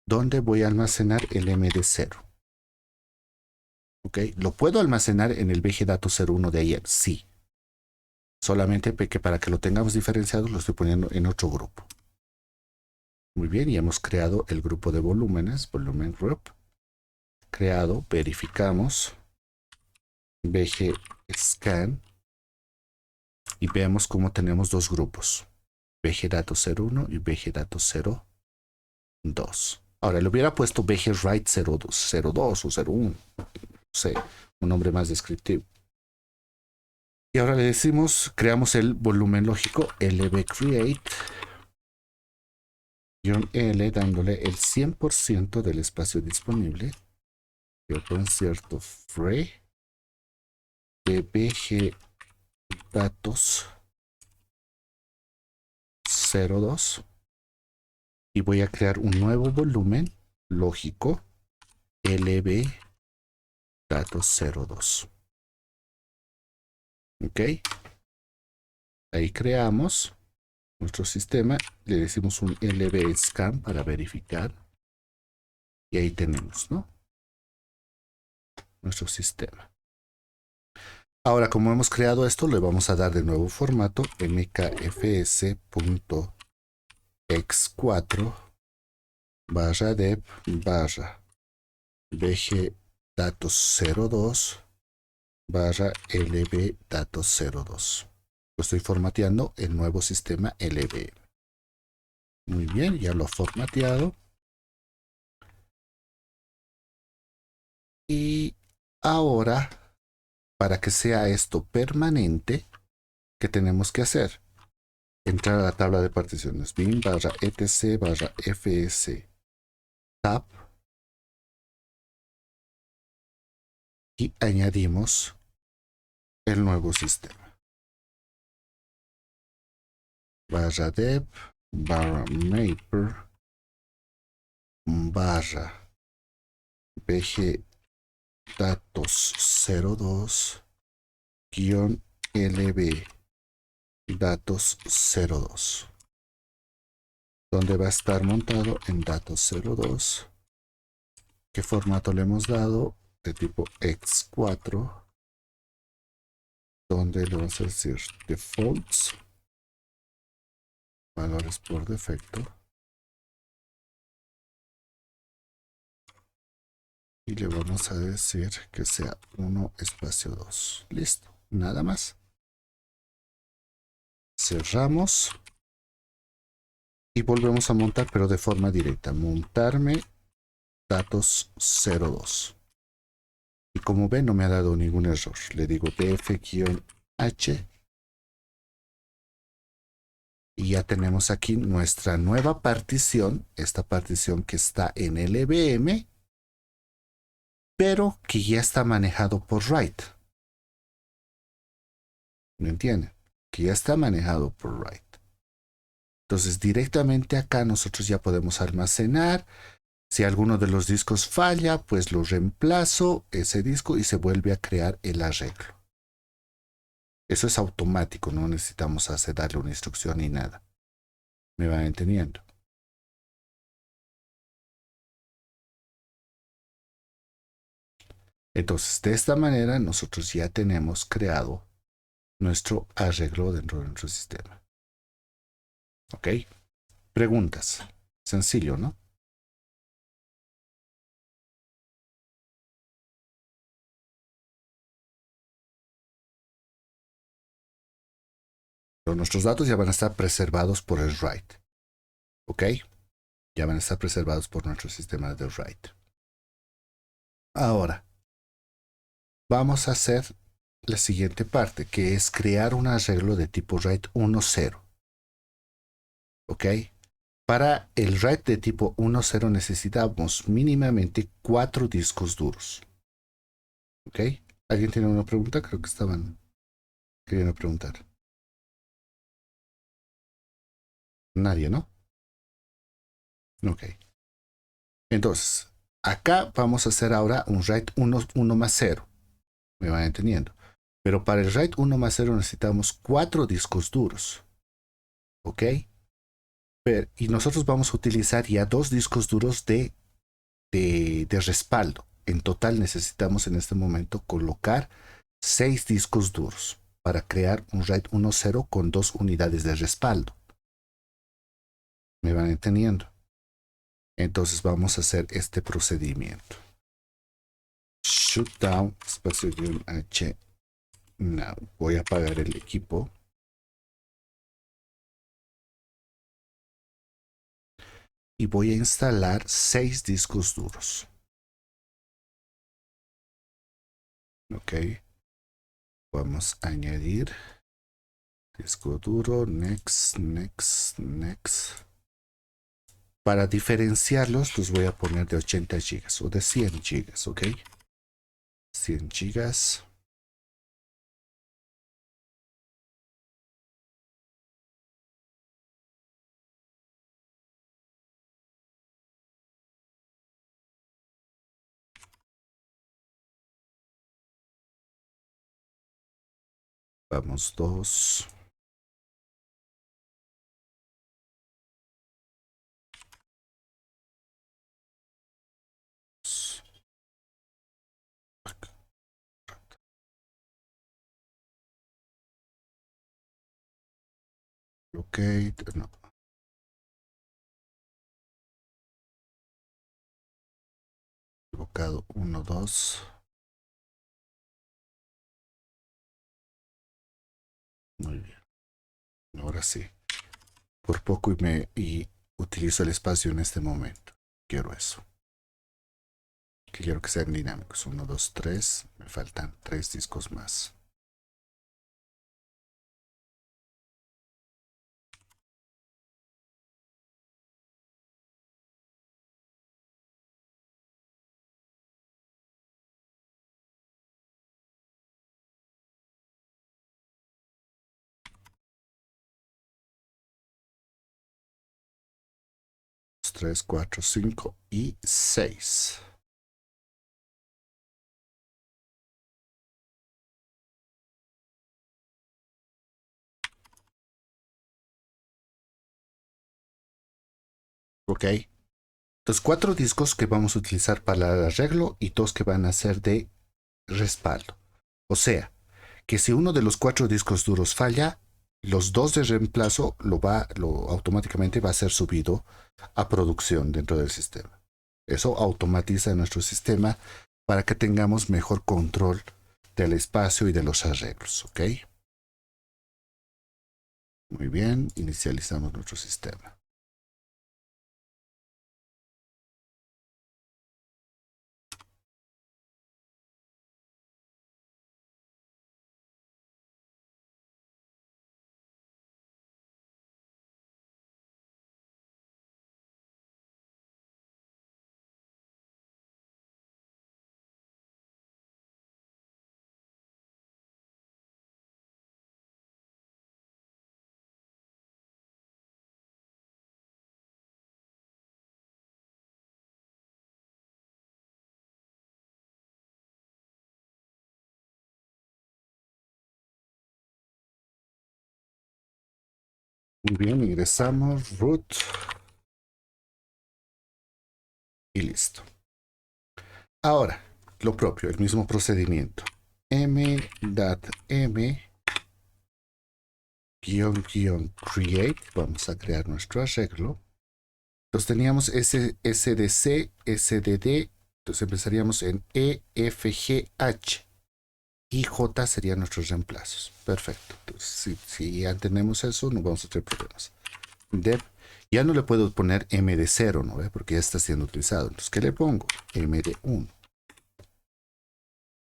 donde voy a almacenar el MD0. ¿Ok? ¿Lo puedo almacenar en el bg datos 01 de ayer? Sí. Solamente que para que lo tengamos diferenciado lo estoy poniendo en otro grupo. Muy bien, y hemos creado el grupo de volúmenes, volumen group. Creado, verificamos. bg scan. Y veamos cómo tenemos dos grupos. bg datos 01 y bg datos 02. Ahora, le hubiera puesto bg write 02 o 01. No sé, un nombre más descriptivo. Y ahora le decimos, creamos el volumen lógico lb create -l dándole el 100% del espacio disponible. Yo cierto free de bg datos 02 y voy a crear un nuevo volumen lógico lb datos 02. Ok, ahí creamos nuestro sistema, le decimos un lb scan para verificar y ahí tenemos, ¿no?, nuestro sistema. Ahora, como hemos creado esto, le vamos a dar de nuevo formato mkfs.x4 barra dep barra bg datos 02 barra lb datos 02. Lo estoy formateando el nuevo sistema lb. Muy bien, ya lo he formateado. Y ahora, para que sea esto permanente, ¿qué tenemos que hacer? Entrar a la tabla de particiones, bin barra etc barra fs tab, y añadimos el nuevo sistema. Barra dep barra mapper barra bg datos 02 guión lb datos 02, donde va a estar montado en datos 02. ¿Qué formato le hemos dado? De tipo x4, donde le vamos a decir defaults, valores por defecto, y le vamos a decir que sea 1 espacio 2. Listo, nada más. Cerramos y volvemos a montar, pero de forma directa. Montarme datos 02. Y como ven, no me ha dado ningún error. Le digo df-h. Y ya tenemos aquí nuestra nueva partición. Esta partición que está en LVM. pero que ya está manejado por write. ¿Me entienden? Que ya está manejado por write. Entonces directamente acá nosotros ya podemos almacenar. Si alguno de los discos falla, pues lo reemplazo ese disco y se vuelve a crear el arreglo. Eso es automático, no necesitamos darle una instrucción ni nada. ¿Me van entendiendo? Entonces, de esta manera nosotros ya tenemos creado nuestro arreglo dentro de nuestro sistema. ¿Ok? Preguntas. Sencillo, ¿no? Pero nuestros datos ya van a estar preservados por el write. ¿Ok? Ya van a estar preservados por nuestro sistema de write. Ahora, vamos a hacer la siguiente parte, que es crear un arreglo de tipo write 1.0. ¿Ok? Para el write de tipo 1.0 necesitamos mínimamente 4 discos duros. ¿Ok? ¿Alguien tiene una pregunta? Creo que estaban queriendo preguntar. Nadie, ¿no? Ok. Entonces, acá vamos a hacer ahora un write 1 más 0. ¿Me van entendiendo? Pero para el write 1 más 0 necesitamos 4 discos duros. ¿Ok? Y nosotros vamos a utilizar ya 2 discos duros de respaldo. En total necesitamos en este momento colocar 6 discos duros para crear un RAID 1.0 con 2 unidades de respaldo. ¿Me van entendiendo? Entonces vamos a hacer este procedimiento. Shutdown, espacio guión H. No, voy a apagar el equipo. Y voy a instalar 6 discos duros. Ok. Vamos a añadir disco duro, next, next, next. Para diferenciarlos, los voy a poner de 80 gigas o de 100 gigas, ¿ok? 100 gigas. Vamos, 2. Ok, no. Equivocado, 1, 2. Muy bien. Ahora sí. Por poco y utilizo el espacio en este momento. Quiero eso. Que quiero que sean dinámicos. 1, 2, 3. Me faltan 3 discos más. Tres, 4, 5 y 6. Ok. Los 4 discos que vamos a utilizar para el arreglo y 2 que van a ser de respaldo. O sea, que si uno de los 4 discos duros falla, los 2 de reemplazo automáticamente va a ser subido a producción dentro del sistema. Eso automatiza nuestro sistema para que tengamos mejor control del espacio y de los arreglos, ¿ok? Muy bien, inicializamos nuestro sistema. Muy bien, ingresamos root y listo. Ahora, lo propio, el mismo procedimiento. m.m create, vamos a crear nuestro arreglo. Entonces teníamos SDC, SDD, entonces empezaríamos en E, F, G, H y J serían nuestros reemplazos. Perfecto. Entonces, si ya tenemos eso, no vamos a tener problemas. Dep, ya no le puedo poner M de 0, ¿no? Porque ya está siendo utilizado. Entonces, ¿qué le pongo? M de 1.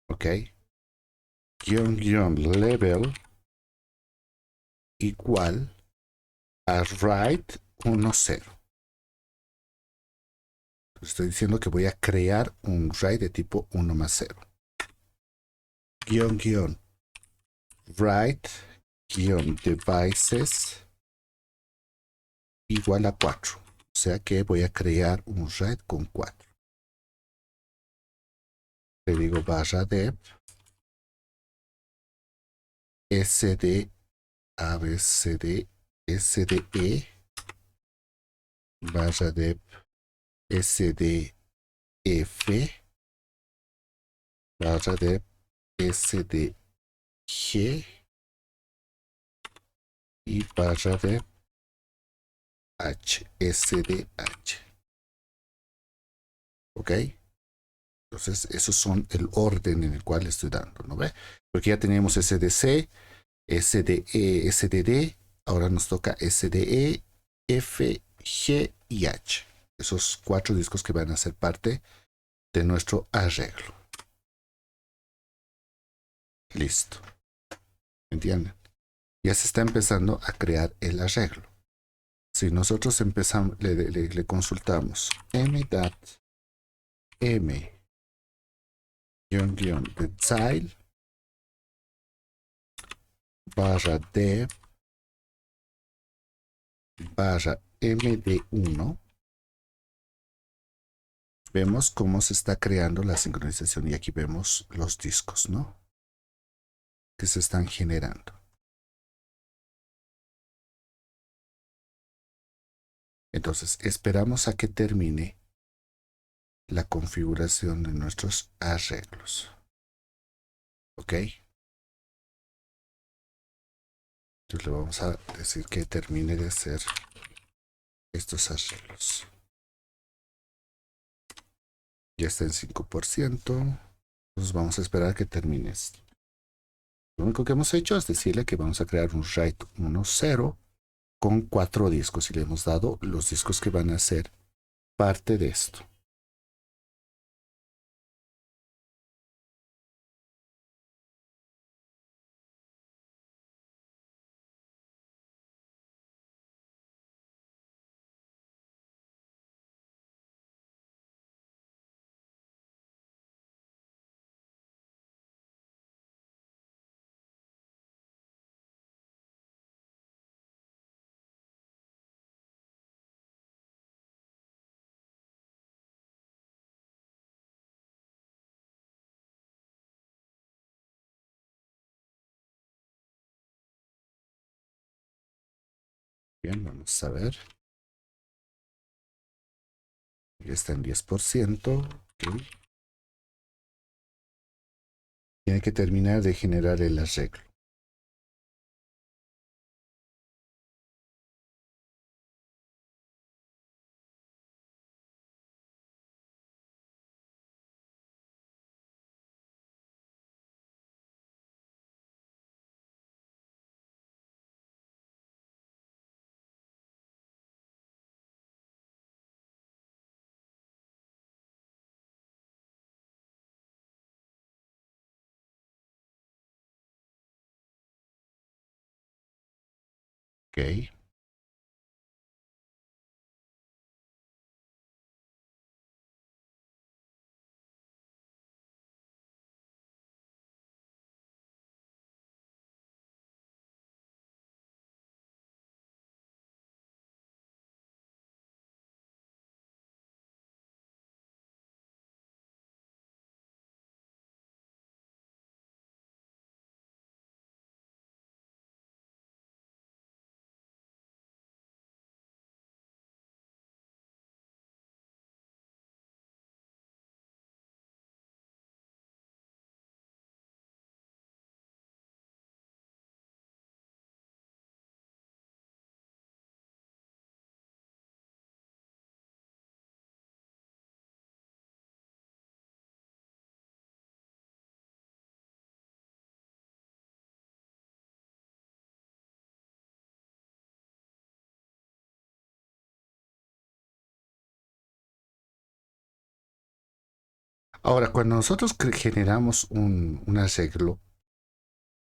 ¿Ok? Level igual a write 1, 0. Estoy diciendo que voy a crear un write de tipo 1 más 0. Write devices igual a 4. O sea que voy a crear un write con 4. Le digo barra dep sd abcd sde barra dep sdf barra dep sdg y barra dep sdh. ¿Ok? Entonces, esos son el orden en el cual estoy dando, ¿no ve? Porque ya teníamos SDC, SDE, SDD, ahora nos toca SDE, F, G y H. Esos 4 discos que van a ser parte de nuestro arreglo. Listo. ¿Entienden? Ya se está empezando a crear el arreglo. Si nosotros empezamos, le consultamos m.m detail barra dev barra md1, vemos cómo se está creando la sincronización y aquí vemos los discos, ¿no? Que se están generando. Entonces esperamos a que termine la configuración de nuestros arreglos. ¿Ok? Entonces le vamos a decir que termine de hacer estos arreglos. Ya está en 5%. Entonces vamos a esperar a que termine esto. Lo único que hemos hecho es decirle que vamos a crear un write 1.0 con 4 discos y le hemos dado los discos que van a ser parte de esto. Bien, vamos a ver. Ya está en 10%. Okay. Tiene que terminar de generar el arreglo. Ok. Ahora, cuando nosotros generamos un arreglo,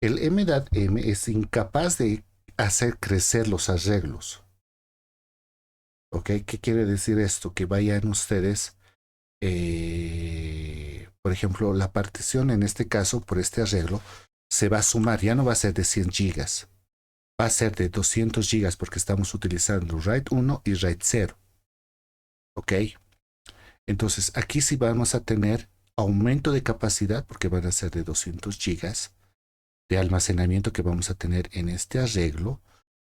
el MDAT-M es incapaz de hacer crecer los arreglos. ¿Ok? ¿Qué quiere decir esto? Que vayan ustedes, por ejemplo, la partición en este caso, por este arreglo, se va a sumar, ya no va a ser de 100 gigas, va a ser de 200 gigas porque estamos utilizando RAID 1 y RAID 0. ¿Ok? Entonces, aquí sí vamos a tener aumento de capacidad porque van a ser de 200 gigas de almacenamiento que vamos a tener en este arreglo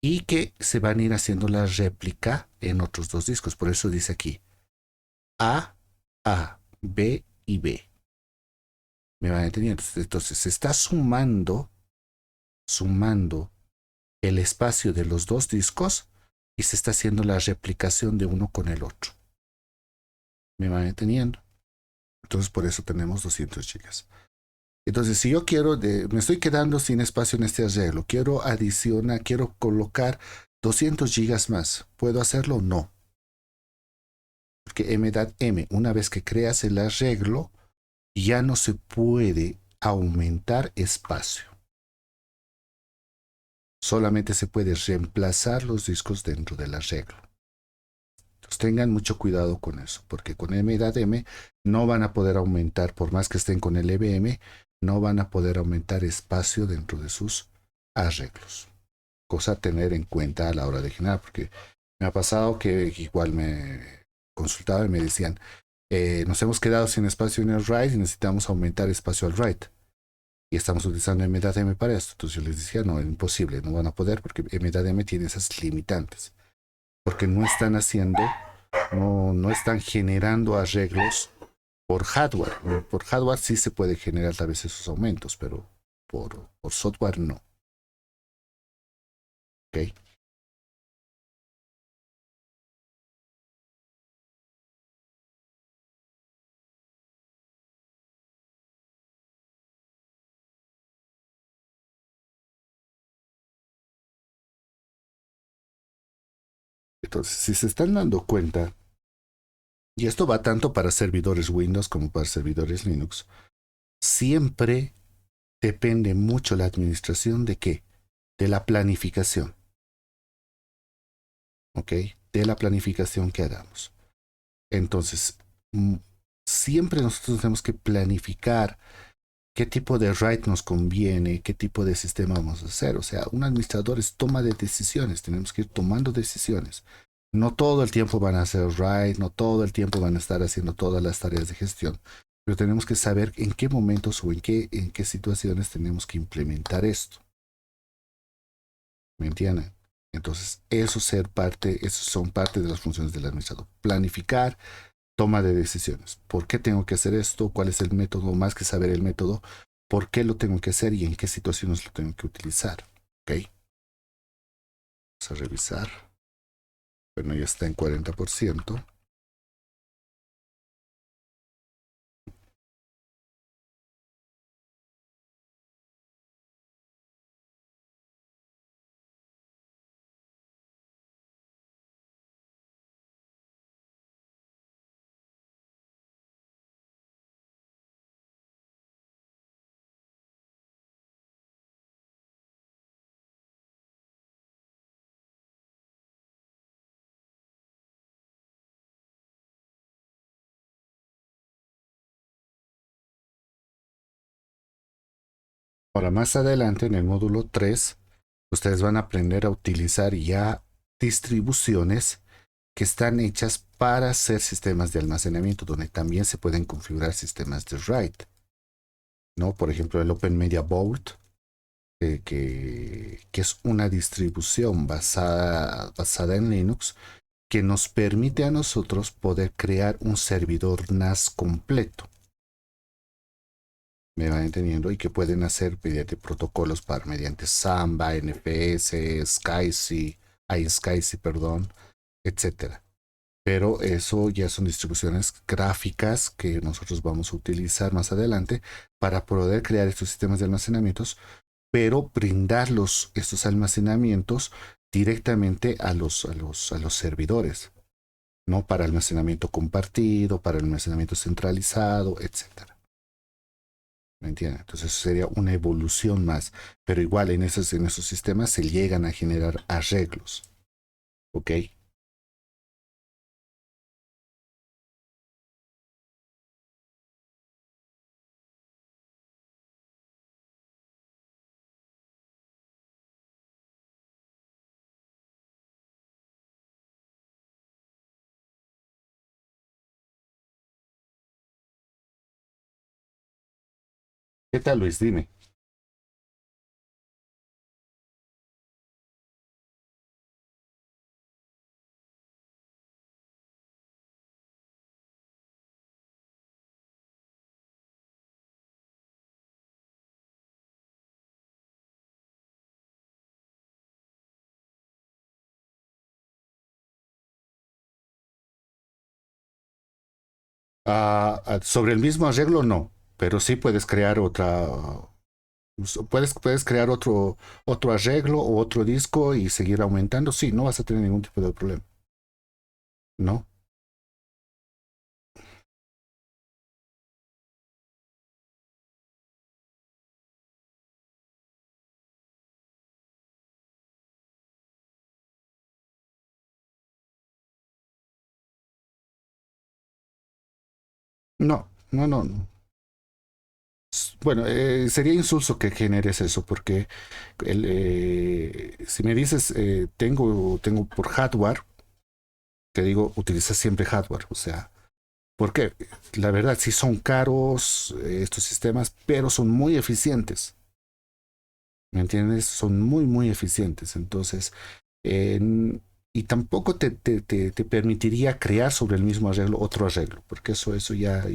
y que se van a ir haciendo la réplica en otros dos discos. Por eso dice aquí A, A, B y B. ¿Me van entendiendo? Entonces se está sumando el espacio de los dos discos y se está haciendo la replicación de uno con el otro. ¿Me van entendiendo? Entonces por eso tenemos 200 gigas. Entonces, si yo quiero, me estoy quedando sin espacio en este arreglo, quiero adicionar, quiero colocar 200 gigas más, ¿puedo hacerlo? No. Porque MDAT-M, una vez que creas el arreglo, ya no se puede aumentar espacio. Solamente se puede reemplazar los discos dentro del arreglo. Entonces tengan mucho cuidado con eso, porque con MDAT-M no van a poder aumentar, por más que estén con el EVM, no van a poder aumentar espacio dentro de sus arreglos. Cosa a tener en cuenta a la hora de generar, porque me ha pasado que igual me consultaban y me decían, nos hemos quedado sin espacio en el RAID y necesitamos aumentar espacio al RAID. Y estamos utilizando MDAT-M para esto. Entonces yo les decía, no, es imposible, no van a poder porque MDAT-M tiene esas limitantes. Porque no están haciendo, no están generando arreglos por hardware. Por hardware sí se puede generar tal vez esos aumentos, pero por software no. ¿Ok? Entonces, si se están dando cuenta, y esto va tanto para servidores Windows como para servidores Linux, siempre depende mucho la administración de qué? De la planificación. ¿Ok? De la planificación que hagamos. Entonces, siempre nosotros tenemos que planificar qué tipo de RAID nos conviene, qué tipo de sistema vamos a hacer. O sea, un administrador es toma de decisiones, tenemos que ir tomando decisiones. No todo el tiempo van a hacer RAID, no todo el tiempo van a estar haciendo todas las tareas de gestión, pero tenemos que saber en qué momentos o en qué situaciones tenemos que implementar esto. ¿Me entienden? Entonces, esos son parte de las funciones del administrador. Planificar, toma de decisiones. ¿Por qué tengo que hacer esto? ¿Cuál es el método? Más que saber el método, ¿por qué lo tengo que hacer y en qué situaciones lo tengo que utilizar? ¿Ok? Vamos a revisar. Bueno, ya está en 40%. Ahora, más adelante, en el módulo 3, ustedes van a aprender a utilizar ya distribuciones que están hechas para hacer sistemas de almacenamiento, donde también se pueden configurar sistemas de RAID, ¿no? Por ejemplo, el Open Media Vault, que es una distribución basada en Linux, que nos permite a nosotros poder crear un servidor NAS completo. Me van entendiendo, y que pueden hacer mediante protocolos mediante Samba, NFS, SCSI, iSCSI, perdón, etcétera. Pero eso ya son distribuciones gráficas que nosotros vamos a utilizar más adelante para poder crear estos sistemas de almacenamientos, pero brindarlos, estos almacenamientos, directamente a los servidores. ¿no? Para almacenamiento compartido, para almacenamiento centralizado, etcétera. ¿Me entienden? Entonces sería una evolución más, pero igual en esos sistemas se llegan a generar arreglos, ¿ok? ¿Qué tal, Luis? Dime. Sobre el mismo arreglo, no, pero sí puedes crear otra, puedes crear otro arreglo o otro disco y seguir aumentando. Sí, no vas a tener ningún tipo de problema, ¿no? No, no, no, no. Bueno, sería insulso que generes eso, porque si me dices, tengo por hardware, te digo, utiliza siempre hardware. O sea, porque la verdad sí son caros estos sistemas, pero son muy eficientes. ¿Me entiendes? Son muy, muy eficientes. Entonces, y tampoco te permitiría crear sobre el mismo arreglo otro arreglo, porque eso ya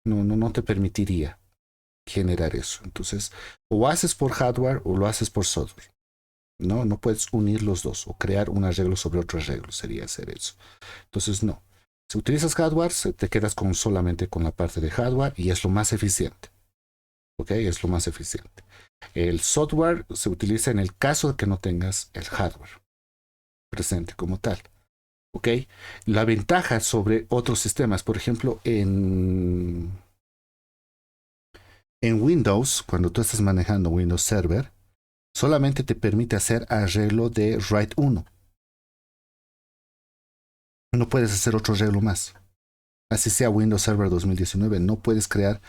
no te permitiría generar eso. Entonces, o haces por hardware o lo haces por software. No puedes unir los dos o crear un arreglo sobre otro arreglo, sería hacer eso. Entonces, no. Si utilizas hardware, te quedas solamente con la parte de hardware y es lo más eficiente. ¿Ok? Es lo más eficiente. El software se utiliza en el caso de que no tengas el hardware presente como tal. ¿Ok? La ventaja sobre otros sistemas, por ejemplo, en Windows, cuando tú estás manejando Windows Server, solamente te permite hacer arreglo de RAID 1. No puedes hacer otro arreglo más. Así sea Windows Server 2019, no puedes crear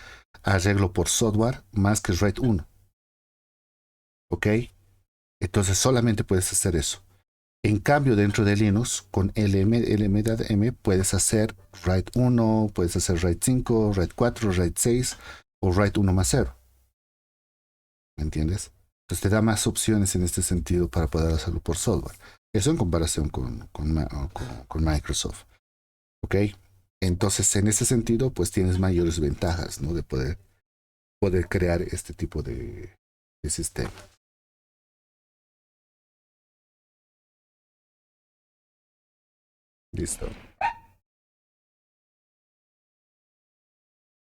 arreglo por software más que RAID 1. ¿Ok? Entonces solamente puedes hacer eso. En cambio, dentro de Linux, con LM puedes hacer RAID 1, puedes hacer RAID 5, RAID 4, RAID 6 o RAID 1 más 0. ¿Me entiendes? Entonces te da más opciones en este sentido para poder hacerlo por software. Eso en comparación con Microsoft. ¿Ok? Entonces, en ese sentido, pues tienes mayores ventajas, ¿no? De poder crear este tipo de sistema. Listo.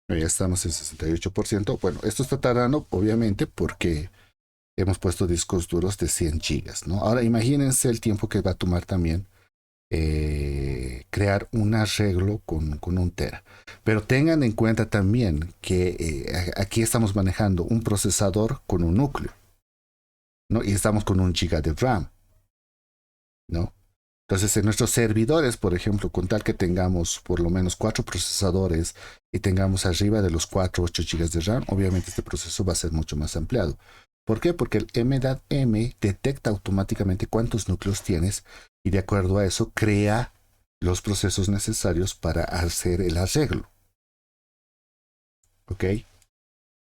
Ya estamos en 68%. Bueno, esto está tardando, obviamente, porque hemos puesto discos duros de 100 gigas, ¿no? Ahora imagínense el tiempo que va a tomar también crear un arreglo con un tera. Pero tengan en cuenta también que aquí estamos manejando un procesador con un núcleo, ¿no? Y estamos con un giga de RAM, ¿no? Entonces, en nuestros servidores, por ejemplo, con tal que tengamos por lo menos 4 procesadores y tengamos arriba de los 4 8 GB de RAM, obviamente este proceso va a ser mucho más ampliado. ¿Por qué? Porque el MDAT-M detecta automáticamente cuántos núcleos tienes y de acuerdo a eso crea los procesos necesarios para hacer el arreglo. ¿Ok?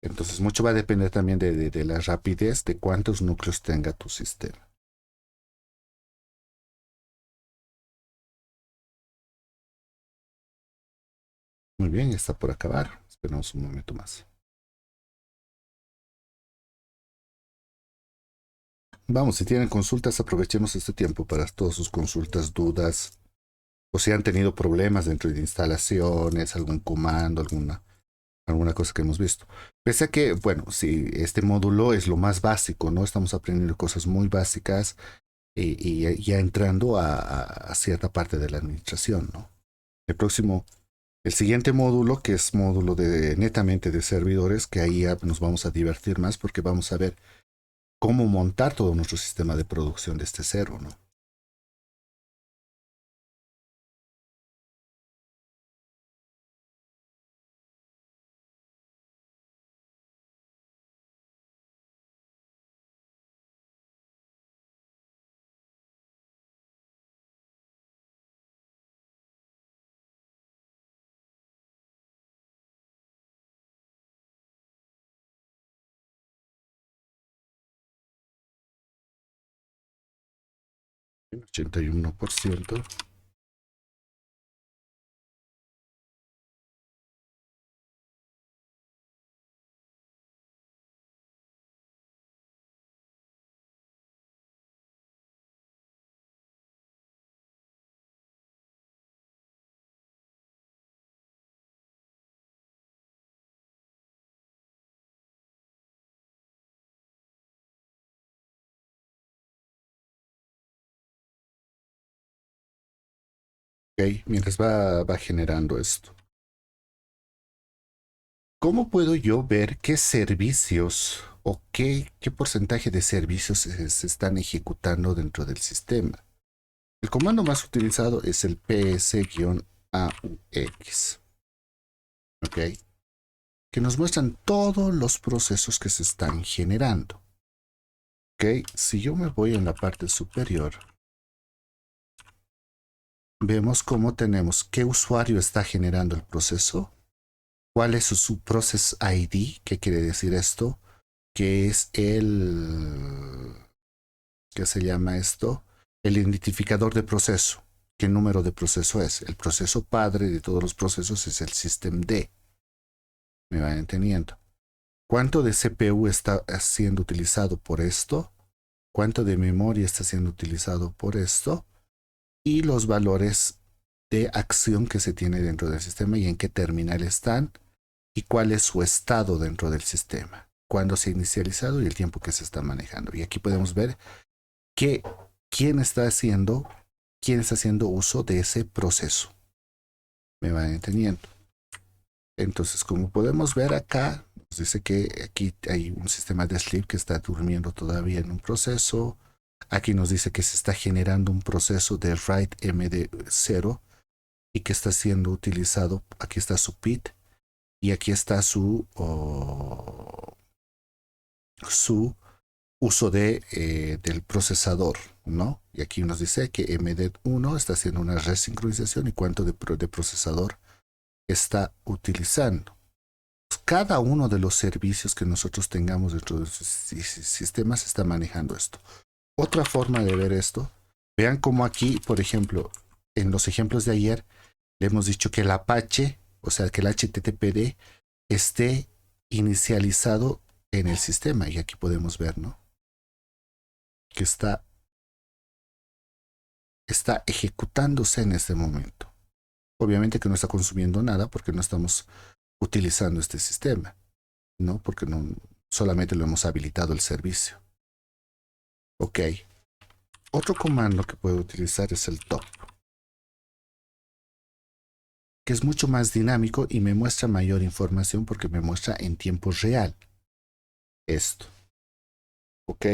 Entonces, mucho va a depender también de la rapidez de cuántos núcleos tenga tu sistema. Muy bien, está por acabar. Esperamos un momento más. Vamos, si tienen consultas, aprovechemos este tiempo para todas sus consultas, dudas, o si han tenido problemas dentro de instalaciones, algún comando, alguna cosa que hemos visto. Pese a que, bueno, si este módulo es lo más básico, ¿no? Estamos aprendiendo cosas muy básicas y ya entrando a cierta parte de la administración, ¿no? El próximo, el siguiente módulo, que es módulo de netamente de servidores, que ahí ya nos vamos a divertir más porque vamos a ver cómo montar todo nuestro sistema de producción desde cero, ¿no? 81%. Ok, mientras va generando esto. ¿Cómo puedo yo ver qué servicios o qué porcentaje de servicios se están ejecutando dentro del sistema? El comando más utilizado es el ps-aux, ¿ok? Que nos muestran todos los procesos que se están generando. ¿Ok? Si yo me voy en la parte superior, vemos cómo tenemos qué usuario está generando el proceso, cuál es su process ID, qué quiere decir esto, que es ¿qué se llama esto? El identificador de proceso. ¿Qué número de proceso es? El proceso padre de todos los procesos es el systemd. ¿Me van entendiendo? ¿Cuánto de CPU está siendo utilizado por esto? ¿Cuánto de memoria está siendo utilizado por esto? Y los valores de acción que se tiene dentro del sistema y en qué terminal están y cuál es su estado dentro del sistema, cuándo se ha inicializado y el tiempo que se está manejando. Y aquí podemos ver que quién está haciendo uso de ese proceso. ¿Me van entendiendo? Entonces, como podemos ver acá, nos dice que aquí hay un sistema de sleep que está durmiendo todavía en un proceso. Aquí nos dice que se está generando un proceso de write MD0 y que está siendo utilizado. Aquí está su PIT y aquí está su uso del procesador, ¿no? Y aquí nos dice que MD1 está haciendo una resincronización y cuánto de procesador está utilizando. Cada uno de los servicios que nosotros tengamos dentro de los sistemas está manejando esto. Otra forma de ver esto, vean cómo aquí, por ejemplo, en los ejemplos de ayer, le hemos dicho que el Apache, o sea, que el HTTPD esté inicializado en el sistema. Y aquí podemos ver, ¿no? Que está ejecutándose en este momento. Obviamente que no está consumiendo nada porque no estamos utilizando este sistema, ¿no? Porque no, solamente lo hemos habilitado el servicio. Ok. Otro comando que puedo utilizar es el top, que es mucho más dinámico y me muestra mayor información porque me muestra en tiempo real esto. Ok.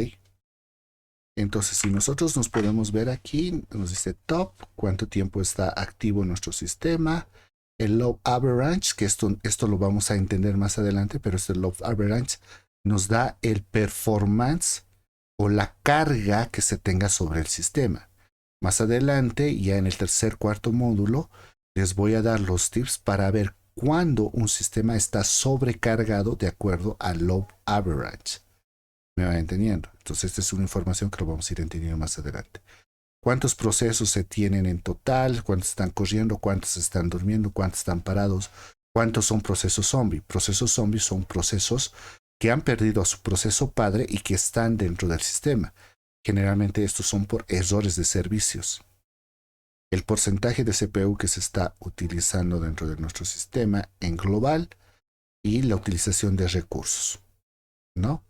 Entonces, si nosotros nos podemos ver aquí, nos dice top, cuánto tiempo está activo nuestro sistema, el load average, que esto lo vamos a entender más adelante, pero este load average nos da el performance o la carga que se tenga sobre el sistema. Más adelante, ya en el cuarto módulo, les voy a dar los tips para ver cuándo un sistema está sobrecargado de acuerdo al load average. ¿Me van entendiendo? Entonces, esta es una información que lo vamos a ir entendiendo más adelante. ¿Cuántos procesos se tienen en total? ¿Cuántos están corriendo? ¿Cuántos están durmiendo? ¿Cuántos están parados? ¿Cuántos son procesos zombie? Procesos zombies son procesos que han perdido a su proceso padre y que están dentro del sistema. Generalmente estos son por errores de servicios. El porcentaje de CPU que se está utilizando dentro de nuestro sistema en global y la utilización de recursos, ¿no?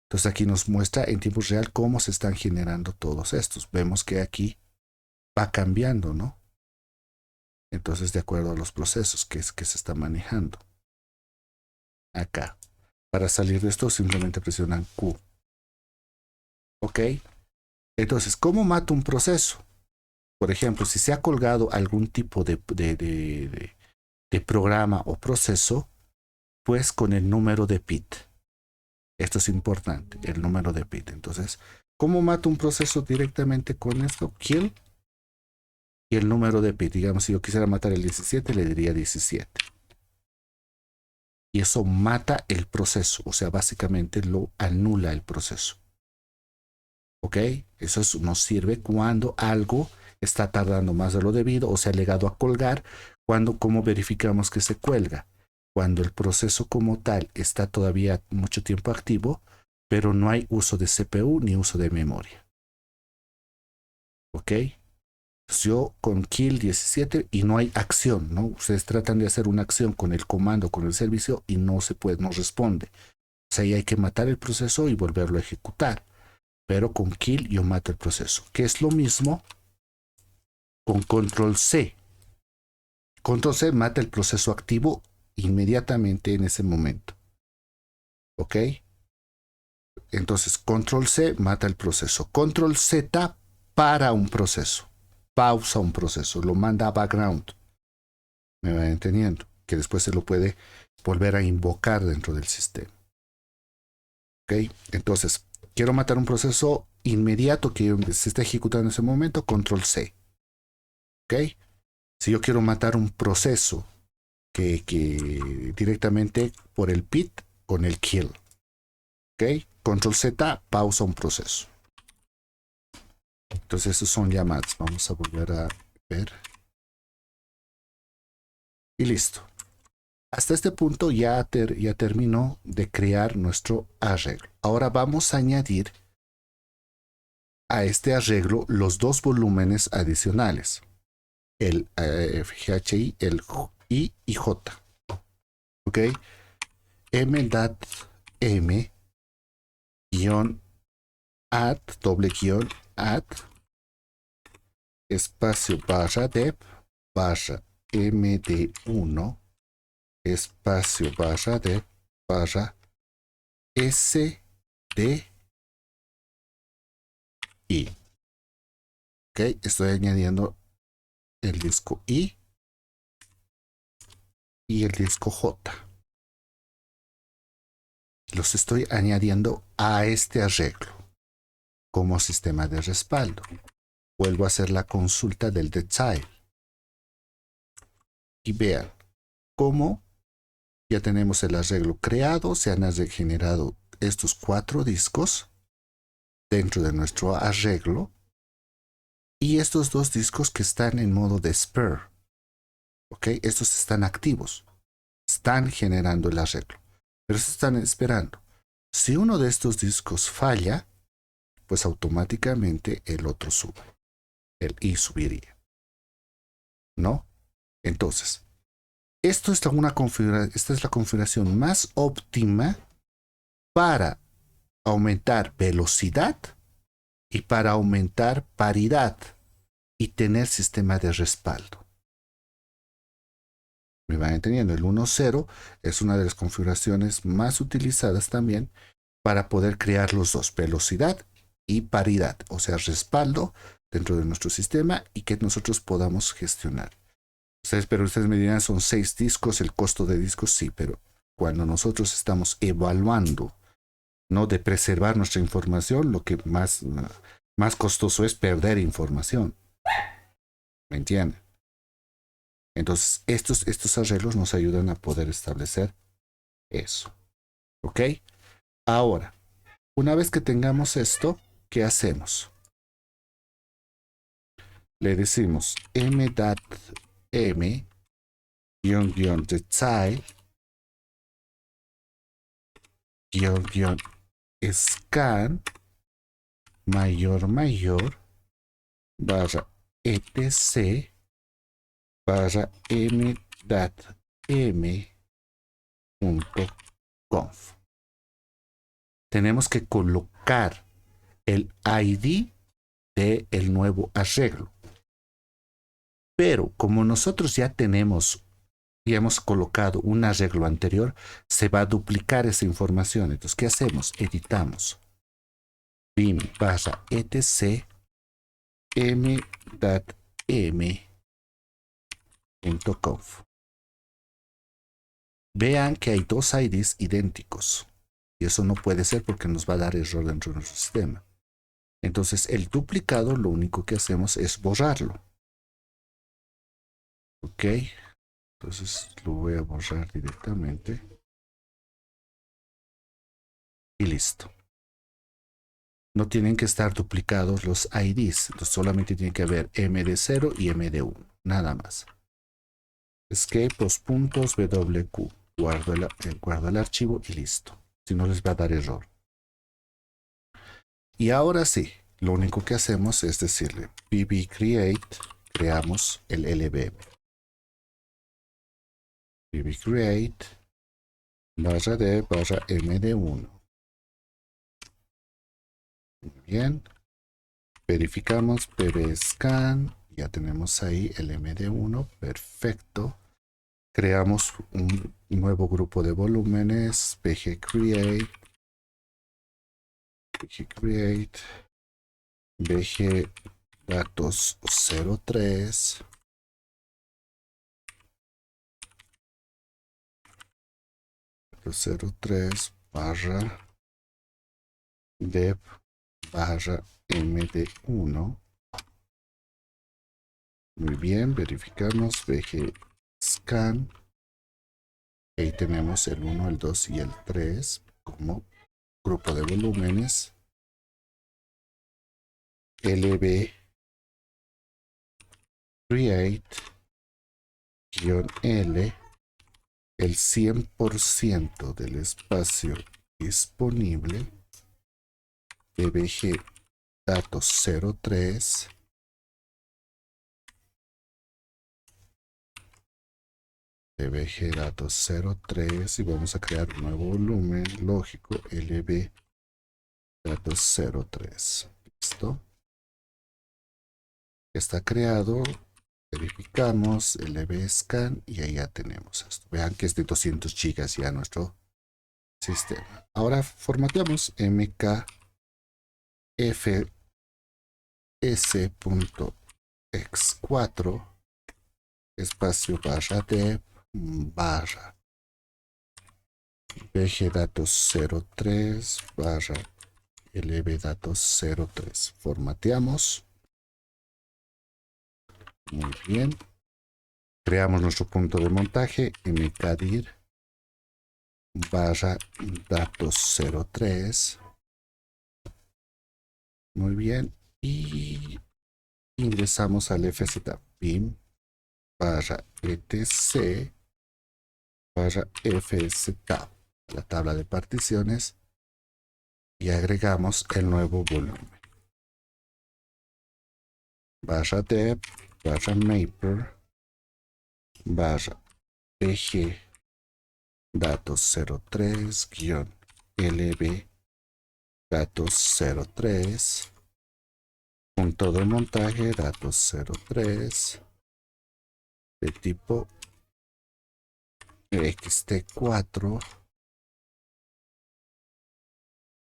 Entonces aquí nos muestra en tiempo real cómo se están generando todos estos. Vemos que aquí va cambiando, ¿no? Entonces, de acuerdo a los procesos que se está manejando. Acá. Para salir de esto, simplemente presionan Q. ¿Ok? Entonces, ¿cómo mato un proceso? Por ejemplo, si se ha colgado algún tipo de programa o proceso, pues con el número de PIT. Esto es importante, el número de PIT. Entonces, ¿cómo mato un proceso directamente con esto? Kill y el número de PIT. Digamos, si yo quisiera matar el 17, le diría 17. Y eso mata el proceso, o sea, básicamente lo anula el proceso. ¿Ok? Eso nos sirve cuando algo está tardando más de lo debido o se ha llegado a colgar. ¿Cómo verificamos que se cuelga? Cuando el proceso como tal está todavía mucho tiempo activo, pero no hay uso de CPU ni uso de memoria. ¿Ok? Yo con kill 17 y no hay acción, ¿no? Ustedes tratan de hacer una acción con el comando, con el servicio y no se puede, no responde. O sea, ahí hay que matar el proceso y volverlo a ejecutar. Pero con kill yo mato el proceso, que es lo mismo con control C. Control C mata el proceso activo inmediatamente en ese momento. ¿Ok? Entonces, control C mata el proceso. Control Z para un proceso. Pausa un proceso. Lo manda a background. ¿Me van entendiendo? Que después se lo puede volver a invocar dentro del sistema. ¿Ok? Entonces, quiero matar un proceso inmediato que se está ejecutando en ese momento. Control C. ¿Ok? Si yo quiero matar un proceso que directamente por el PIT con el kill. ¿Ok? Control Z, pausa un proceso. Entonces esos son llamados. Vamos a volver a ver. Y listo. Hasta este punto ya terminó de crear nuestro arreglo. Ahora vamos a añadir a este arreglo los dos volúmenes adicionales. El FGHI, el I y J. ¿Ok? M.M guión add, doble guión add, espacio barra dep, barra md1, espacio barra dep, barra sdi. Ok, estoy añadiendo el disco I y el disco J. Los estoy añadiendo a este arreglo como sistema de respaldo. Vuelvo a hacer la consulta del detail. Y vean cómo ya tenemos el arreglo creado, se han regenerado estos 4 discos dentro de nuestro arreglo y estos 2 discos que están en modo de spare. ¿Ok? Estos están activos, están generando el arreglo, pero se están esperando. Si uno de estos discos falla, pues automáticamente el otro sube, el I subiría, ¿no? Entonces, esta es la configuración más óptima para aumentar velocidad y para aumentar paridad y tener sistema de respaldo. ¿Me van entendiendo? El 1.0 es una de las configuraciones más utilizadas también para poder crear los dos, velocidad y paridad, o sea, respaldo dentro de nuestro sistema y que nosotros podamos gestionar. Pero ustedes me dirán, son 6 discos, el costo de discos, sí, pero cuando nosotros estamos evaluando, ¿no?, de preservar nuestra información, lo que más costoso es perder información. ¿Me entienden? Entonces, estos arreglos nos ayudan a poder establecer eso. ¿Ok? Ahora, una vez que tengamos esto, ¿qué hacemos? Le decimos m.m detail scan mayor barra etc barra m.m.conf. tenemos que colocar el ID del nuevo arreglo. Pero como nosotros ya tenemos y hemos colocado un arreglo anterior, se va a duplicar esa información. Entonces, ¿qué hacemos? Editamos bim barra etc m.conf. Vean que hay dos IDs idénticos. Y eso no puede ser porque nos va a dar error dentro de nuestro sistema. Entonces, el duplicado lo único que hacemos es borrarlo. Ok. Entonces, lo voy a borrar directamente. Y listo. No tienen que estar duplicados los IDs. Entonces, solamente tiene que haber MD0 y MD1. Nada más. Escape, dos puntos, WQ. Guardo el archivo y listo. Si no les va a dar error. Y ahora sí, lo único que hacemos es decirle pbcreate, creamos el LVM. pbcreate barra d barra md1. Muy bien. Verificamos pbscan. Ya tenemos ahí el md1. Perfecto. Creamos un nuevo grupo de volúmenes. bgcreate. bg datos 03. Datos 03 barra dev barra md1. Muy bien, verificamos bg scan. Ahí tenemos el 1, el 2 y el 3 como grupo de volúmenes. lb create -l el 100% del espacio disponible de bg datos 03 de bg datos 03 y vamos a crear un nuevo volumen lógico lb datos 03. Listo. Está creado. Verificamos el lb-scan y ahí ya tenemos esto. Vean que es de 200 gigas ya nuestro sistema. Ahora formateamos mkfs.x4 espacio barra dev barra bgdatos 03 barra lbdatos 03. Formateamos. Muy bien. Creamos nuestro punto de montaje mkdir barra datos 03. Muy bien. Y ingresamos al fz bim barra etc barra fstab, la tabla de particiones, y agregamos el nuevo volumen. Barra dev barra mapper barra bg datos 03 guión lb datos 03 punto de montaje datos 03 de tipo xt4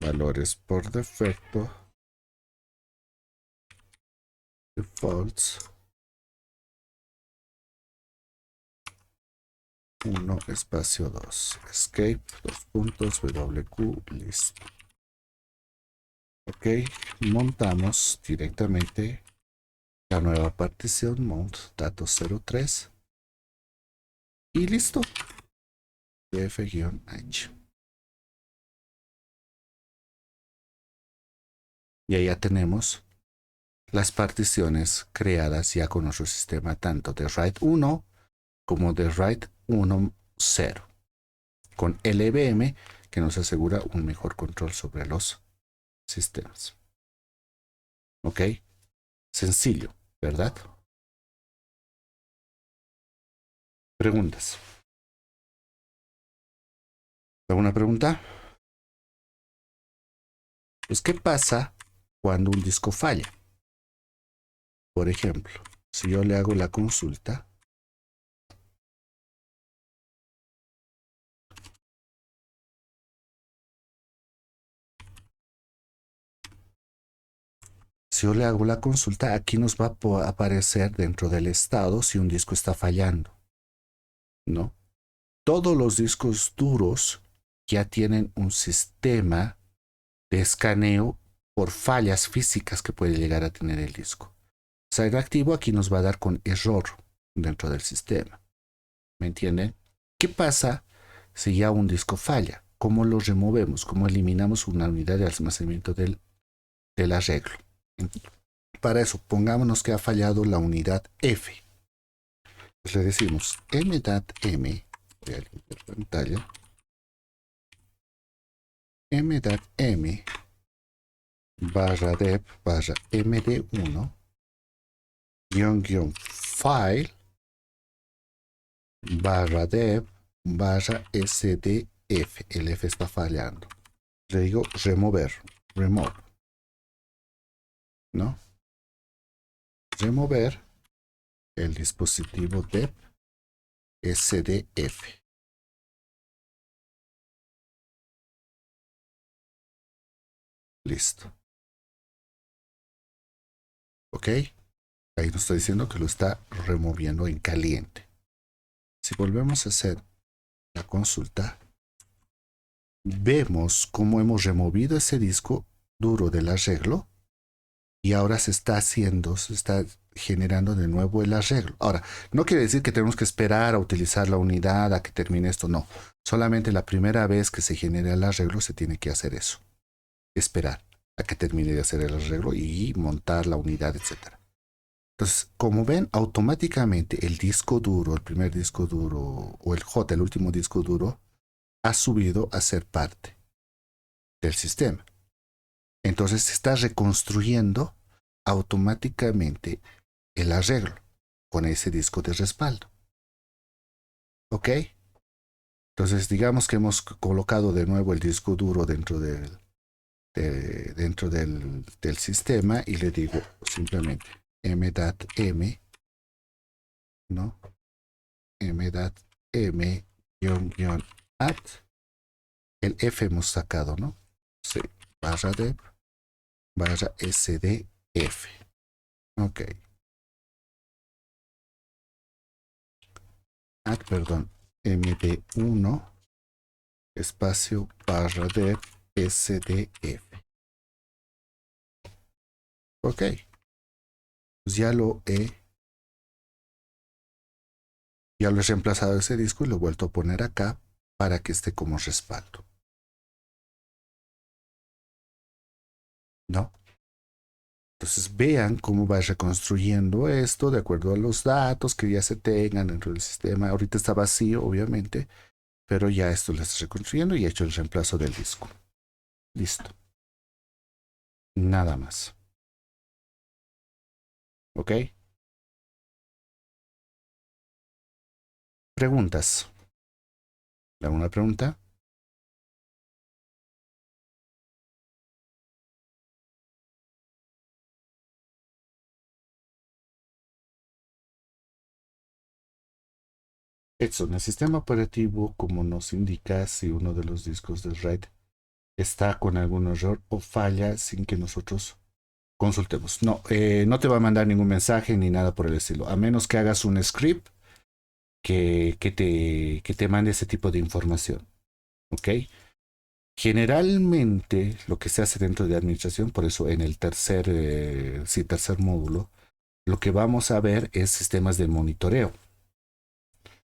valores por defecto defaults 1 espacio 2 escape dos puntos wq listo. Ok, montamos directamente la nueva partición mount datos 03 y listo. df-h y ahí ya tenemos las particiones creadas ya con nuestro sistema tanto de RAID 1 como de RAID 1.0 con LVM que nos asegura un mejor control sobre los sistemas. Ok, sencillo, ¿verdad? Preguntas. ¿Alguna pregunta? Pues, ¿qué pasa cuando un disco falla? Por ejemplo, si yo le hago la consulta, aquí nos va a aparecer dentro del estado si un disco está fallando, ¿no? Todos los discos duros ya tienen un sistema de escaneo por fallas físicas que puede llegar a tener el disco. Ser activo aquí nos va a dar con error dentro del sistema. ¿Me entienden? ¿Qué pasa si ya un disco falla? ¿Cómo lo removemos? ¿Cómo eliminamos una unidad de almacenamiento del arreglo? Para eso, pongámonos que ha fallado la unidad F. Pues le decimos m.m, voy a limpiar pantalla, m.m barra dep barra md1 file barra dep barra sdf. El F está fallando. Le digo remove, ¿no? Remover el dispositivo dep sdf. Listo. ¿Ok? Ahí nos está diciendo que lo está removiendo en caliente. Si volvemos a hacer la consulta, vemos cómo hemos removido ese disco duro del arreglo y ahora se está generando de nuevo el arreglo. Ahora, no quiere decir que tenemos que esperar a utilizar la unidad a que termine esto, no. Solamente la primera vez que se genere el arreglo se tiene que hacer eso. Esperar a que termine de hacer el arreglo y montar la unidad, etc. Entonces, como ven, automáticamente el disco duro, el primer disco duro, o el J, el último disco duro, ha subido a ser parte del sistema. Entonces se está reconstruyendo automáticamente el arreglo con ese disco de respaldo. ¿Ok? Entonces digamos que hemos colocado de nuevo el disco duro dentro del sistema y le digo simplemente m.m, ¿no? m.m add. El F hemos sacado, ¿no? Sí, barra dep barra sdf. Ok. Perdón, md1 espacio barra dep sdf. Ok. Pues ya lo he reemplazado ese disco y lo he vuelto a poner acá para que esté como respaldo. ¿No? Entonces vean cómo va reconstruyendo esto de acuerdo a los datos que ya se tengan dentro del sistema. Ahorita está vacío, obviamente, pero ya esto lo está reconstruyendo y he hecho el reemplazo del disco. Listo. Nada más. ¿Ok? Preguntas. ¿Alguna pregunta? Edson, el sistema operativo, como nos indica si uno de los discos de RAID está con algún error o falla sin que nosotros consultemos. No, no te va a mandar ningún mensaje ni nada por el estilo, a menos que hagas un script que te mande ese tipo de información. ¿Ok? Generalmente lo que se hace dentro de administración, por eso en el tercer módulo, lo que vamos a ver es sistemas de monitoreo,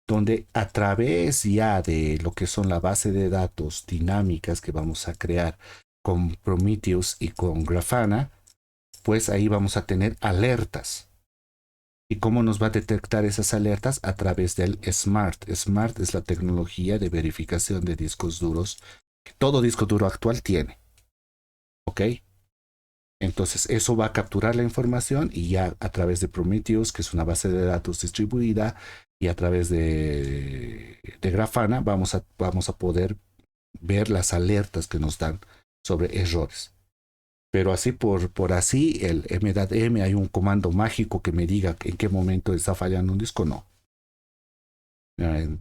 donde a través ya de lo que son la base de datos dinámicas que vamos a crear con Prometheus y con Grafana, pues ahí vamos a tener alertas. ¿Y cómo nos va a detectar esas alertas? A través del SMART. SMART es la tecnología de verificación de discos duros que todo disco duro actual tiene. ¿Ok? Entonces eso va a capturar la información y ya a través de Prometheus, que es una base de datos distribuida, y a través de Grafana vamos a poder ver las alertas que nos dan sobre errores. Pero así por así, el MDAT-M, hay un comando mágico que me diga en qué momento está fallando un disco, no.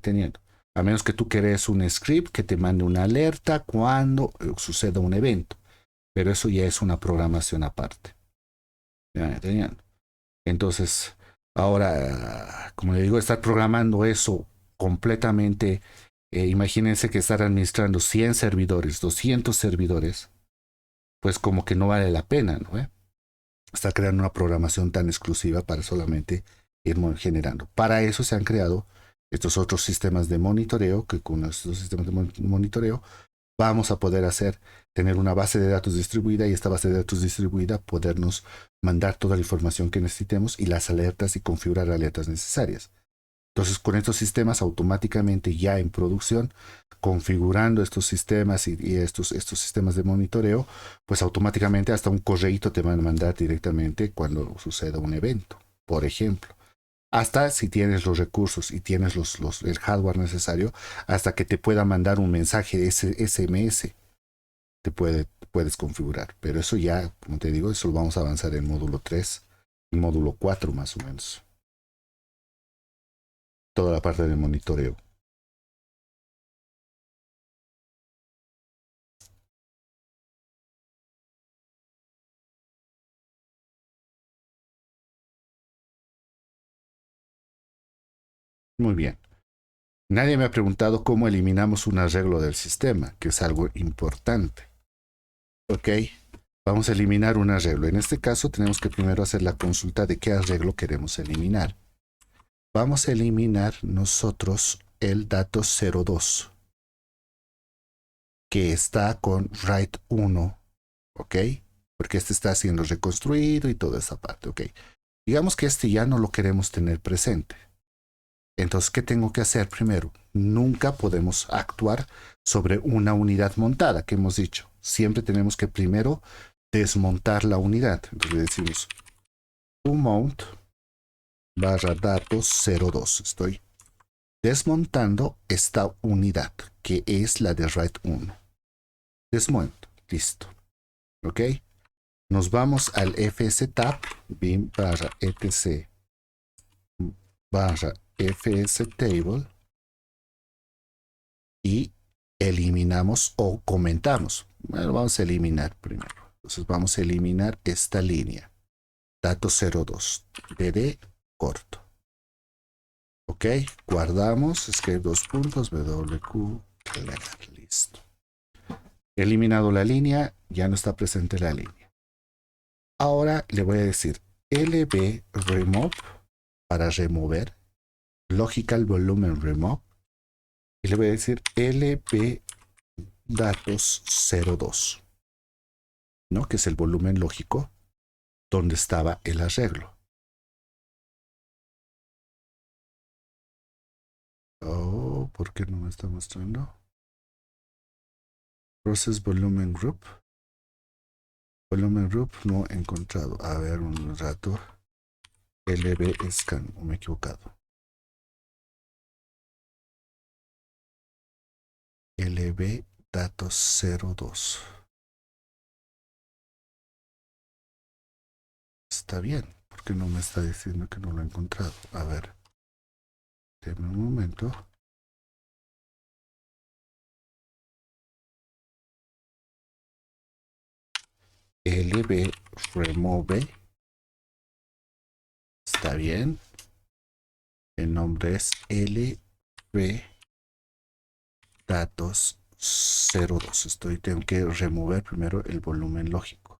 Teniendo. A menos que tú crees un script que te mande una alerta cuando suceda un evento. Pero eso ya es una programación aparte. Teniendo. Entonces, ahora, como le digo, estar programando eso completamente, imagínense que estar administrando 100 servidores, 200 servidores, pues como que no vale la pena, ¿no? Estar creando una programación tan exclusiva para solamente ir generando. Para eso se han creado estos otros sistemas de monitoreo, que con estos sistemas de monitoreo vamos a poder tener una base de datos distribuida, y esta base de datos distribuida podernos mandar toda la información que necesitemos y las alertas y configurar alertas necesarias. Entonces, con estos sistemas automáticamente ya en producción, configurando estos sistemas y estos sistemas de monitoreo, pues automáticamente hasta un correíto te van a mandar directamente cuando suceda un evento, por ejemplo. Hasta si tienes los recursos y tienes el hardware necesario, hasta que te pueda mandar un mensaje SMS, puedes configurar. Pero eso ya, como te digo, eso lo vamos a avanzar en módulo 3 y módulo 4 más o menos. Toda la parte del monitoreo. Muy bien. Nadie me ha preguntado cómo eliminamos un arreglo del sistema, que es algo importante. Ok, vamos a eliminar un arreglo. En este caso tenemos que primero hacer la consulta de qué arreglo queremos eliminar. Vamos a eliminar nosotros el dato 02, que está con write 1, ok, porque este está siendo reconstruido y toda esa parte, ok. Digamos que este ya no lo queremos tener presente. Entonces, ¿qué tengo que hacer primero? Nunca podemos actuar sobre una unidad montada, que hemos dicho. Siempre tenemos que primero desmontar la unidad. Entonces le decimos mount barra datos 02. Estoy desmontando esta unidad, que es la de write 1. Desmonto. Listo. ¿Ok? Nos vamos al fstab bin barra etc barra fstable y eliminamos o comentamos. Bueno, vamos a eliminar primero. Entonces vamos a eliminar esta línea. Dato 02. DD corto. Ok, guardamos. Escribe dos puntos. WQ. Listo. Eliminado la línea, ya no está presente la línea. Ahora le voy a decir lb remove para remover. Logical volumen remove. Y le voy a decir lb datos 02, ¿no? Que es el volumen lógico donde estaba el arreglo. Oh, ¿por qué no me está mostrando? Process volumen group. Volumen group no he encontrado. A ver, un rato. LB scan, o me he equivocado. LB datos 02. Está bien. ¿Por qué no me está diciendo que no lo he encontrado? A ver. Deme un momento. LB remove. Está bien. El nombre es LB datos 02. Tengo que remover primero el volumen lógico.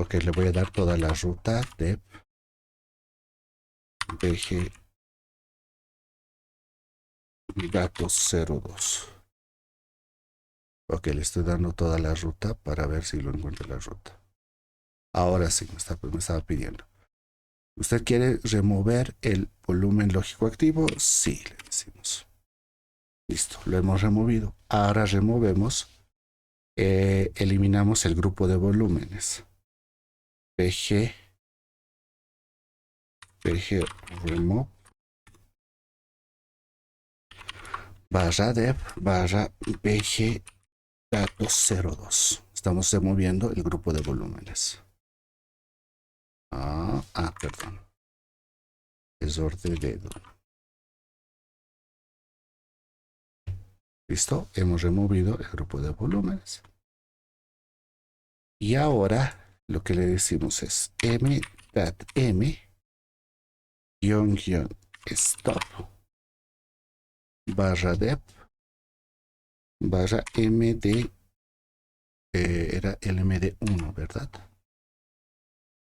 Ok, le voy a dar toda la ruta de BG datos 02. Ok, le estoy dando toda la ruta para ver si lo encuentra la ruta. Ahora sí, me estaba pidiendo. ¿Usted quiere remover el volumen lógico activo? Sí, le decimos. Listo, lo hemos removido. Ahora removemos, eliminamos el grupo de volúmenes. pg remove barra dev barra pg datos 02. Estamos removiendo el grupo de volúmenes. Perdón. Error de dedo. Listo, hemos removido el grupo de volúmenes. Y ahora lo que le decimos es m.m stop barra dep barra md, era el md1, ¿verdad?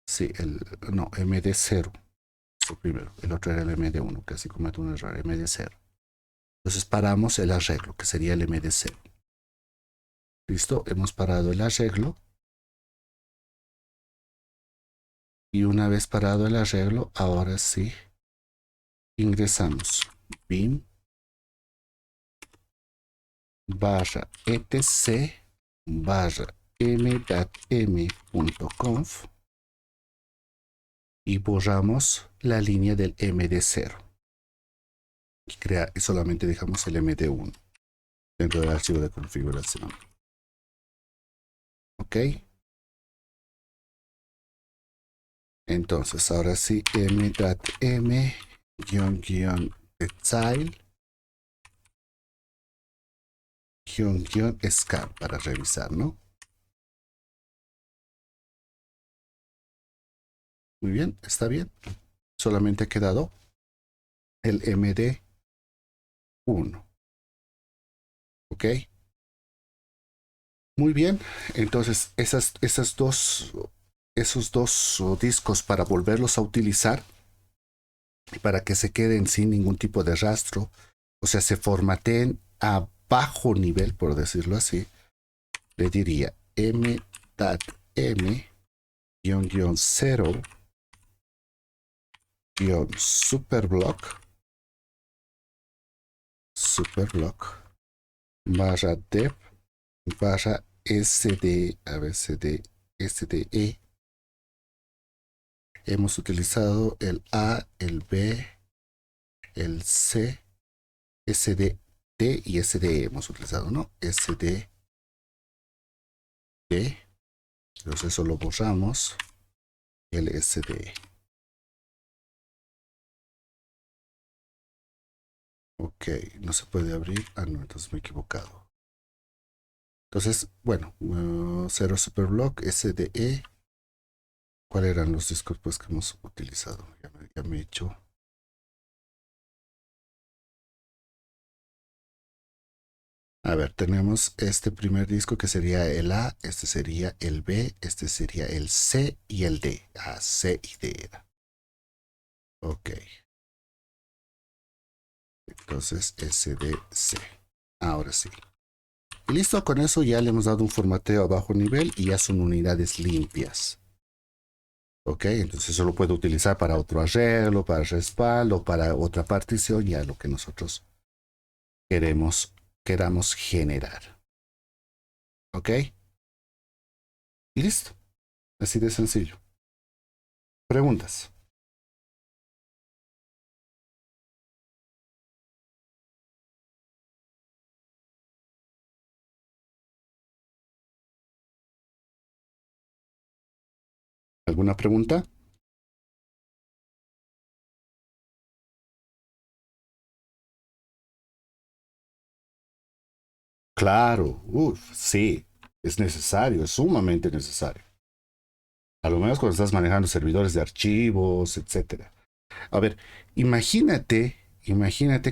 Sí, no, md0. Eso primero, el otro era el md1, casi cometo un error, md0. Entonces paramos el arreglo, que sería el md0. Listo, hemos parado el arreglo. Y una vez parado el arreglo, ahora sí, ingresamos bin barra etc barra m.m.conf y borramos la línea del md0 y solamente dejamos el md1 dentro del archivo de configuración. Ok, entonces ahora sí, m.m style scan para revisar, ¿no? Muy bien, está bien. Solamente ha quedado el md1. Ok, muy bien. Entonces esos dos discos, para volverlos a utilizar, para que se queden sin ningún tipo de rastro, o sea, se formateen a bajo nivel, por decirlo así, le diría m.m-0 superblock barra dep barra sd sde. Hemos utilizado el A, el B, el C, sd y sde hemos utilizado, ¿no? Sd. Entonces eso lo borramos. El sd. Ok, no se puede abrir. No, entonces me he equivocado. Entonces, bueno, 0 Superblock, SDE. ¿Cuáles eran los discos pues, que hemos utilizado? Ya me he hecho. A ver, tenemos este primer disco que sería el A, este sería el B, este sería el C y el D. C y D era. Ok. Entonces, SDC. Ahora sí. Y listo, con eso ya le hemos dado un formateo a bajo nivel y ya son unidades limpias. Ok, entonces eso lo puedo utilizar para otro arreglo, para respaldo, para otra partición, ya lo que nosotros queramos generar. Ok, y listo. Así de sencillo. Preguntas. ¿Alguna pregunta? Claro, sí, es necesario, es sumamente necesario. A lo menos cuando estás manejando servidores de archivos, etcétera. A ver, imagínate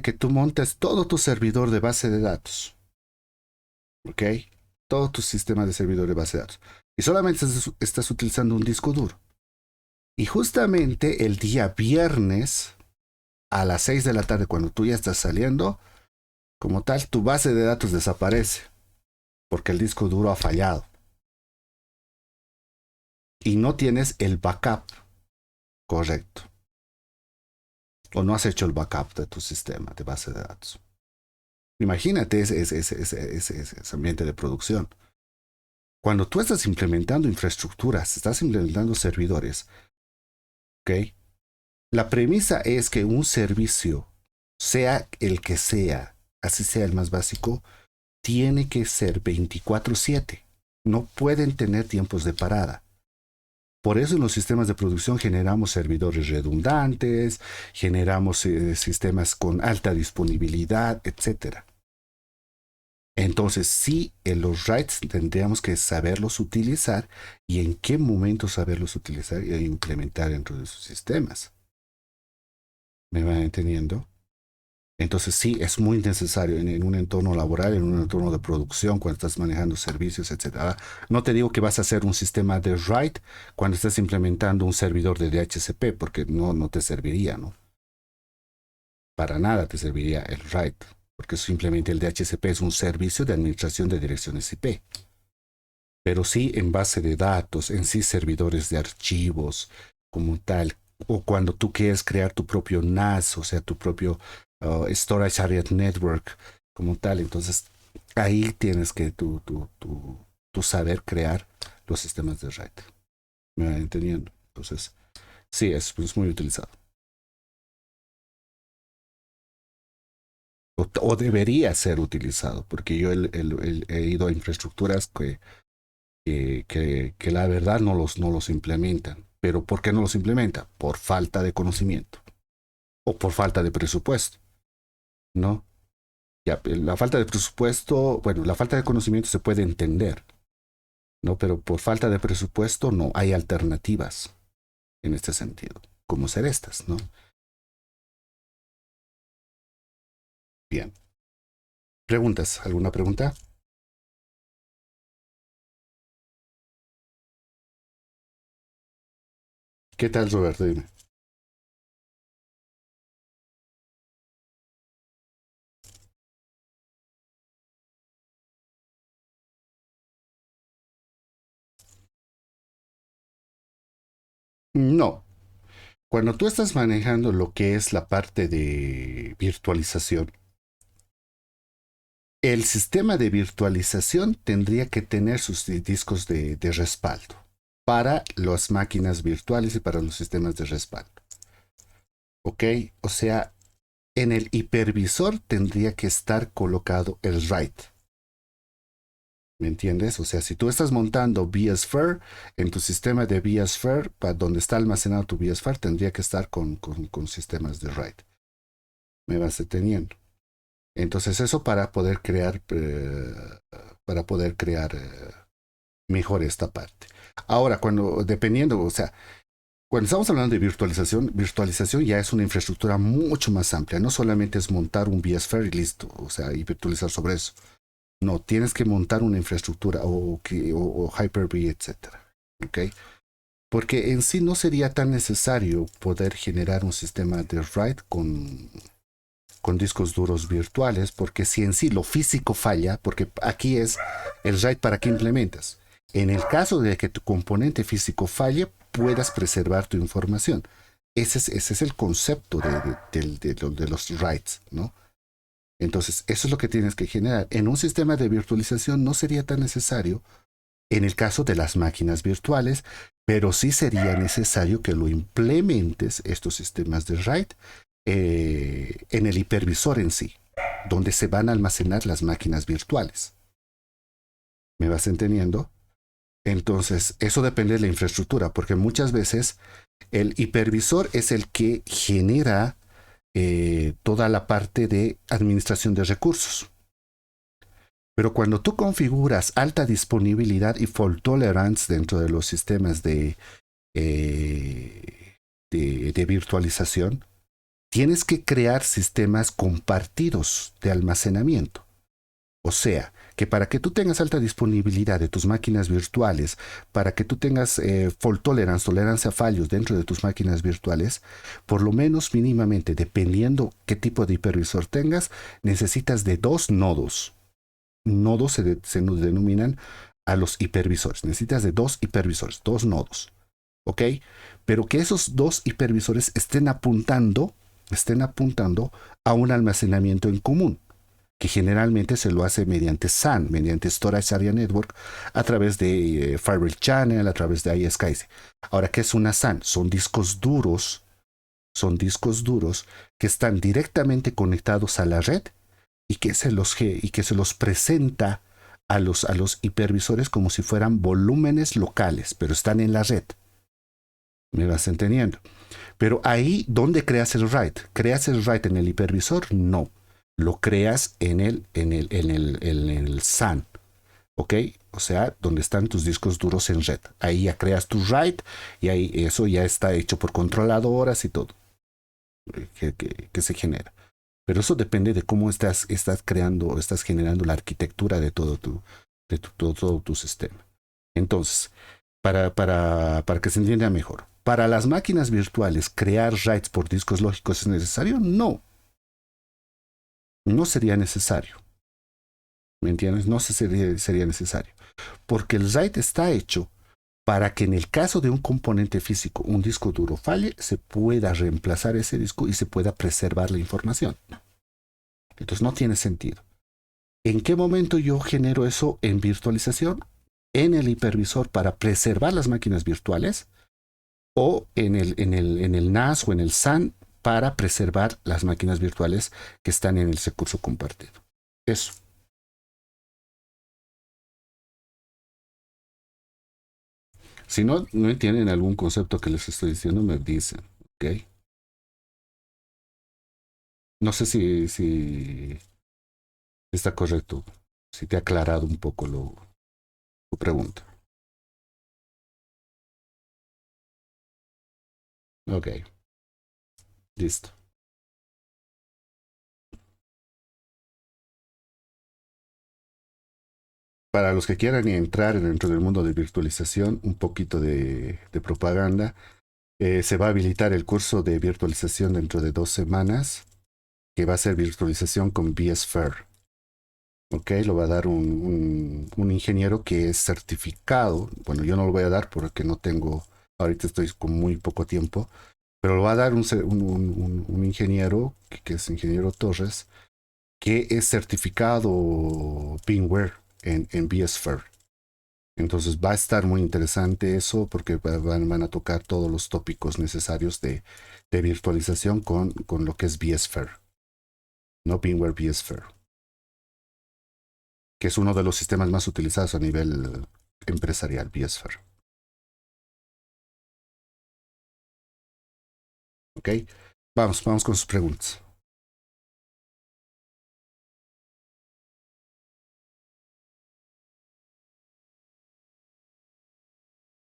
que tú montes todo tu servidor de base de datos. ¿Ok? Todo tu sistema de servidor de base de datos. Y solamente estás utilizando un disco duro. Y justamente el día viernes a las 6 de la tarde, cuando tú ya estás saliendo, como tal, tu base de datos desaparece. Porque el disco duro ha fallado. Y no tienes el backup correcto. O no has hecho el backup de tu sistema de base de datos. Imagínate ese ambiente de producción. Cuando tú estás implementando infraestructuras, estás implementando servidores, ¿ok? La premisa es que un servicio, sea el que sea, así sea el más básico, tiene que ser 24/7. No pueden tener tiempos de parada. Por eso en los sistemas de producción generamos servidores redundantes, generamos sistemas con alta disponibilidad, etcétera. Entonces, sí, en los RAIDs tendríamos que saberlos utilizar y en qué momento saberlos utilizar e implementar dentro de sus sistemas. ¿Me van entendiendo? Entonces, sí, es muy necesario en un entorno laboral, en un entorno de producción, cuando estás manejando servicios, etcétera. No te digo que vas a hacer un sistema de RAID cuando estás implementando un servidor de DHCP, porque no te serviría, ¿no? Para nada te serviría el RAID, porque simplemente el DHCP es un servicio de administración de direcciones IP. Pero sí en base de datos, en sí servidores de archivos como tal, o cuando tú quieres crear tu propio NAS, o sea, tu propio Storage Area Network como tal, entonces ahí tienes que tu saber crear los sistemas de red. ¿Me van entendiendo? Entonces, sí, es muy utilizado. O debería ser utilizado, porque yo he ido a infraestructuras que la verdad no los implementan. ¿Pero por qué no los implementan? Por falta de conocimiento o por falta de presupuesto, ¿no? Ya, la falta de presupuesto, bueno, la falta de conocimiento se puede entender, ¿no? Pero por falta de presupuesto no hay alternativas en este sentido, como ser estas, ¿no? Bien. ¿Preguntas? ¿Alguna pregunta? ¿Qué tal, Roberto? Dime. No. Cuando tú estás manejando lo que es la parte de virtualización, el sistema de virtualización tendría que tener sus discos de respaldo para las máquinas virtuales y para los sistemas de respaldo. ¿Ok? O sea, en el hipervisor tendría que estar colocado el RAID. ¿Me entiendes? O sea, si tú estás montando vSphere, en tu sistema de vSphere, para donde está almacenado tu vSphere, tendría que estar con sistemas de RAID. Me vas deteniendo. Entonces, eso para poder crear mejor esta parte. Ahora, dependiendo, o sea, cuando estamos hablando de virtualización, virtualización ya es una infraestructura mucho más amplia. No solamente es montar un vSphere y listo, o sea, y virtualizar sobre eso. No, tienes que montar una infraestructura o Hyper-V, etcétera. ¿Ok? Porque en sí no sería tan necesario poder generar un sistema de RAID con discos duros virtuales, porque si en sí lo físico falla, porque aquí es el RAID para qué implementas. En el caso de que tu componente físico falle, puedas preservar tu información. Ese es el concepto de los RAIDs, ¿no? Entonces, eso es lo que tienes que generar. En un sistema de virtualización no sería tan necesario en el caso de las máquinas virtuales, pero sí sería necesario que lo implementes, estos sistemas de RAID, en el hipervisor en sí, donde se van a almacenar las máquinas virtuales. ¿Me vas entendiendo? Entonces, eso depende de la infraestructura, porque muchas veces el hipervisor es el que genera toda la parte de administración de recursos. Pero cuando tú configuras alta disponibilidad y fault tolerance dentro de los sistemas de virtualización, tienes que crear sistemas compartidos de almacenamiento. O sea, que para que tú tengas alta disponibilidad de tus máquinas virtuales, para que tú tengas fault tolerance, tolerancia a fallos dentro de tus máquinas virtuales, por lo menos mínimamente, dependiendo qué tipo de hipervisor tengas, necesitas de 2 nodos. Nodos se denominan a los hipervisores. Necesitas de 2 hipervisores, 2 nodos. ¿Ok? Pero que esos 2 hipervisores estén apuntando a un almacenamiento en común. que generalmente se lo hace mediante SAN, mediante Storage Area Network, a través de Fiber Channel, a través de iSCSI. Ahora, ¿qué es una SAN? Son discos duros que están directamente conectados a la red y que se los presenta a los hipervisores como si fueran volúmenes locales, pero están en la red. ¿Me vas entendiendo? Pero ahí, ¿dónde creas el write? ¿Creas el write en el hipervisor? No. Lo creas en el SAN. ¿Ok? O sea, donde están tus discos duros en red. Ahí ya creas tu write y ahí eso ya está hecho por controladoras y todo que se genera. Pero eso depende de cómo estás creando, estás generando la arquitectura de todo tu sistema. Entonces, para que se entienda mejor, ¿para las máquinas virtuales crear writes por discos lógicos es necesario? No, no sería necesario. ¿Me entiendes? No sería necesario. Porque el write está hecho para que en el caso de un componente físico, un disco duro falle, se pueda reemplazar ese disco y se pueda preservar la información. Entonces no tiene sentido. ¿En qué momento yo genero eso en virtualización? En el hipervisor para preservar las máquinas virtuales o en el NAS o en el SAN para preservar las máquinas virtuales que están en el recurso compartido. Eso. Si no entienden algún concepto que les estoy diciendo, me dicen. ¿Ok? No sé si está correcto, si te ha aclarado un poco tu pregunta. Ok, listo. Para los que quieran entrar dentro del mundo de virtualización, un poquito de propaganda. Se va a habilitar el curso de virtualización dentro de 2 semanas, que va a ser virtualización con vSphere. Ok, lo va a dar un ingeniero que es certificado. Bueno, yo no lo voy a dar porque no tengo, ahorita estoy con muy poco tiempo, pero lo va a dar un ingeniero, que es ingeniero Torres, que es certificado VMware en vSphere. Entonces va a estar muy interesante eso porque van a tocar todos los tópicos necesarios de virtualización con lo que es vSphere, no VMware vSphere, que es uno de los sistemas más utilizados a nivel empresarial, vSphere. ¿Ok? Vamos con sus preguntas.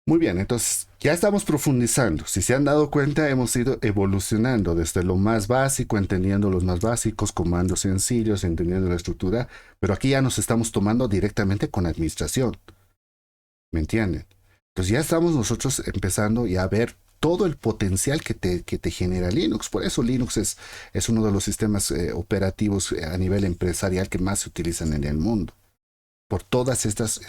Muy bien, entonces ya estamos profundizando. Si se han dado cuenta, hemos ido evolucionando desde lo más básico, entendiendo los más básicos, comandos sencillos, entendiendo la estructura, pero aquí ya nos estamos tomando directamente con administración. ¿Me entienden? Entonces ya estamos nosotros empezando ya a ver todo el potencial que te genera Linux. Por eso Linux es uno de los sistemas operativos a nivel empresarial que más se utilizan en el mundo. Por todas estos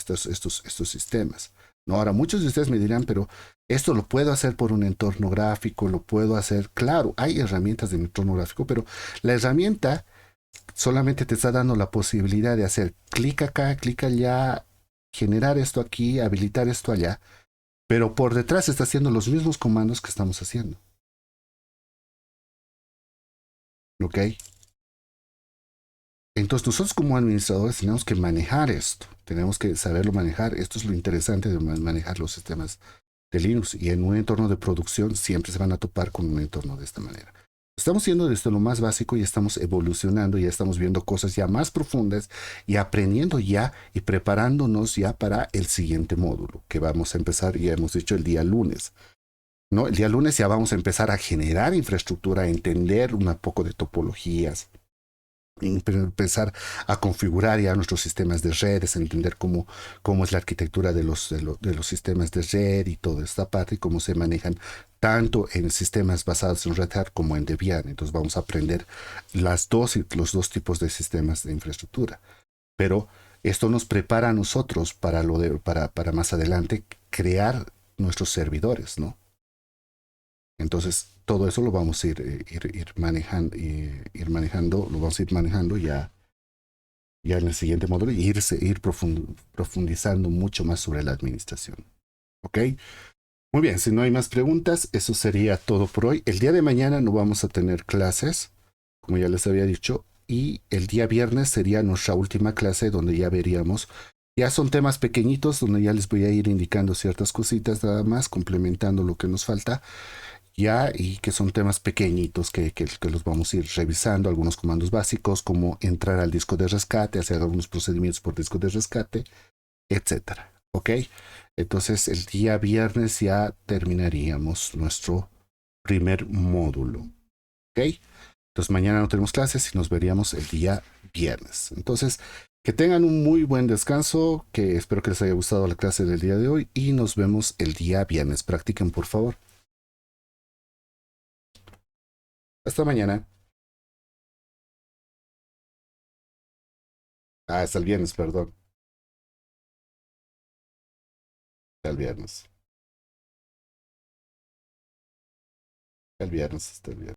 sistemas. ¿No? Ahora, muchos de ustedes me dirán, pero esto lo puedo hacer por un entorno gráfico, lo puedo hacer. Claro, hay herramientas de entorno gráfico, pero la herramienta solamente te está dando la posibilidad de hacer clic acá, clic allá, generar esto aquí, habilitar esto allá, pero por detrás está haciendo los mismos comandos que estamos haciendo. ¿Ok? Entonces nosotros como administradores tenemos que manejar esto, tenemos que saberlo manejar. Esto es lo interesante de manejar los sistemas de Linux y en un entorno de producción siempre se van a topar con un entorno de esta manera. Estamos yendo desde lo más básico y estamos evolucionando, ya estamos viendo cosas ya más profundas y aprendiendo ya y preparándonos ya para el siguiente módulo que vamos a empezar, ya hemos dicho el día lunes. ¿No? El día lunes ya vamos a empezar a generar infraestructura, a entender un poco de topologías, empezar a configurar ya nuestros sistemas de redes, entender cómo es la arquitectura de los sistemas de red y toda esta parte y cómo se manejan tanto en sistemas basados en Red Hat como en Debian. Entonces vamos a aprender los dos tipos de sistemas de infraestructura. Pero esto nos prepara a nosotros para más adelante crear nuestros servidores, ¿no? Entonces, todo eso lo vamos a ir manejando, lo vamos a ir manejando ya ya en el siguiente módulo ir profundizando mucho más sobre la administración. ¿Ok? Muy bien, si no hay más preguntas, eso sería todo por hoy. El día de mañana no vamos a tener clases, como ya les había dicho, y el día viernes sería nuestra última clase donde ya veríamos, ya son temas pequeñitos donde ya les voy a ir indicando ciertas cositas nada más, complementando lo que nos falta, ya, y que son temas pequeñitos que los vamos a ir revisando, algunos comandos básicos, como entrar al disco de rescate, hacer algunos procedimientos por disco de rescate, etcétera. ¿Ok? Entonces el día viernes ya terminaríamos nuestro primer módulo. ¿Ok? Entonces mañana no tenemos clases y nos veríamos el día viernes. Entonces, que tengan un muy buen descanso, que espero que les haya gustado la clase del día de hoy y nos vemos el día viernes. Practiquen, por favor. Hasta mañana. Ah, hasta el viernes, perdón. Hasta el viernes. El viernes, hasta el viernes.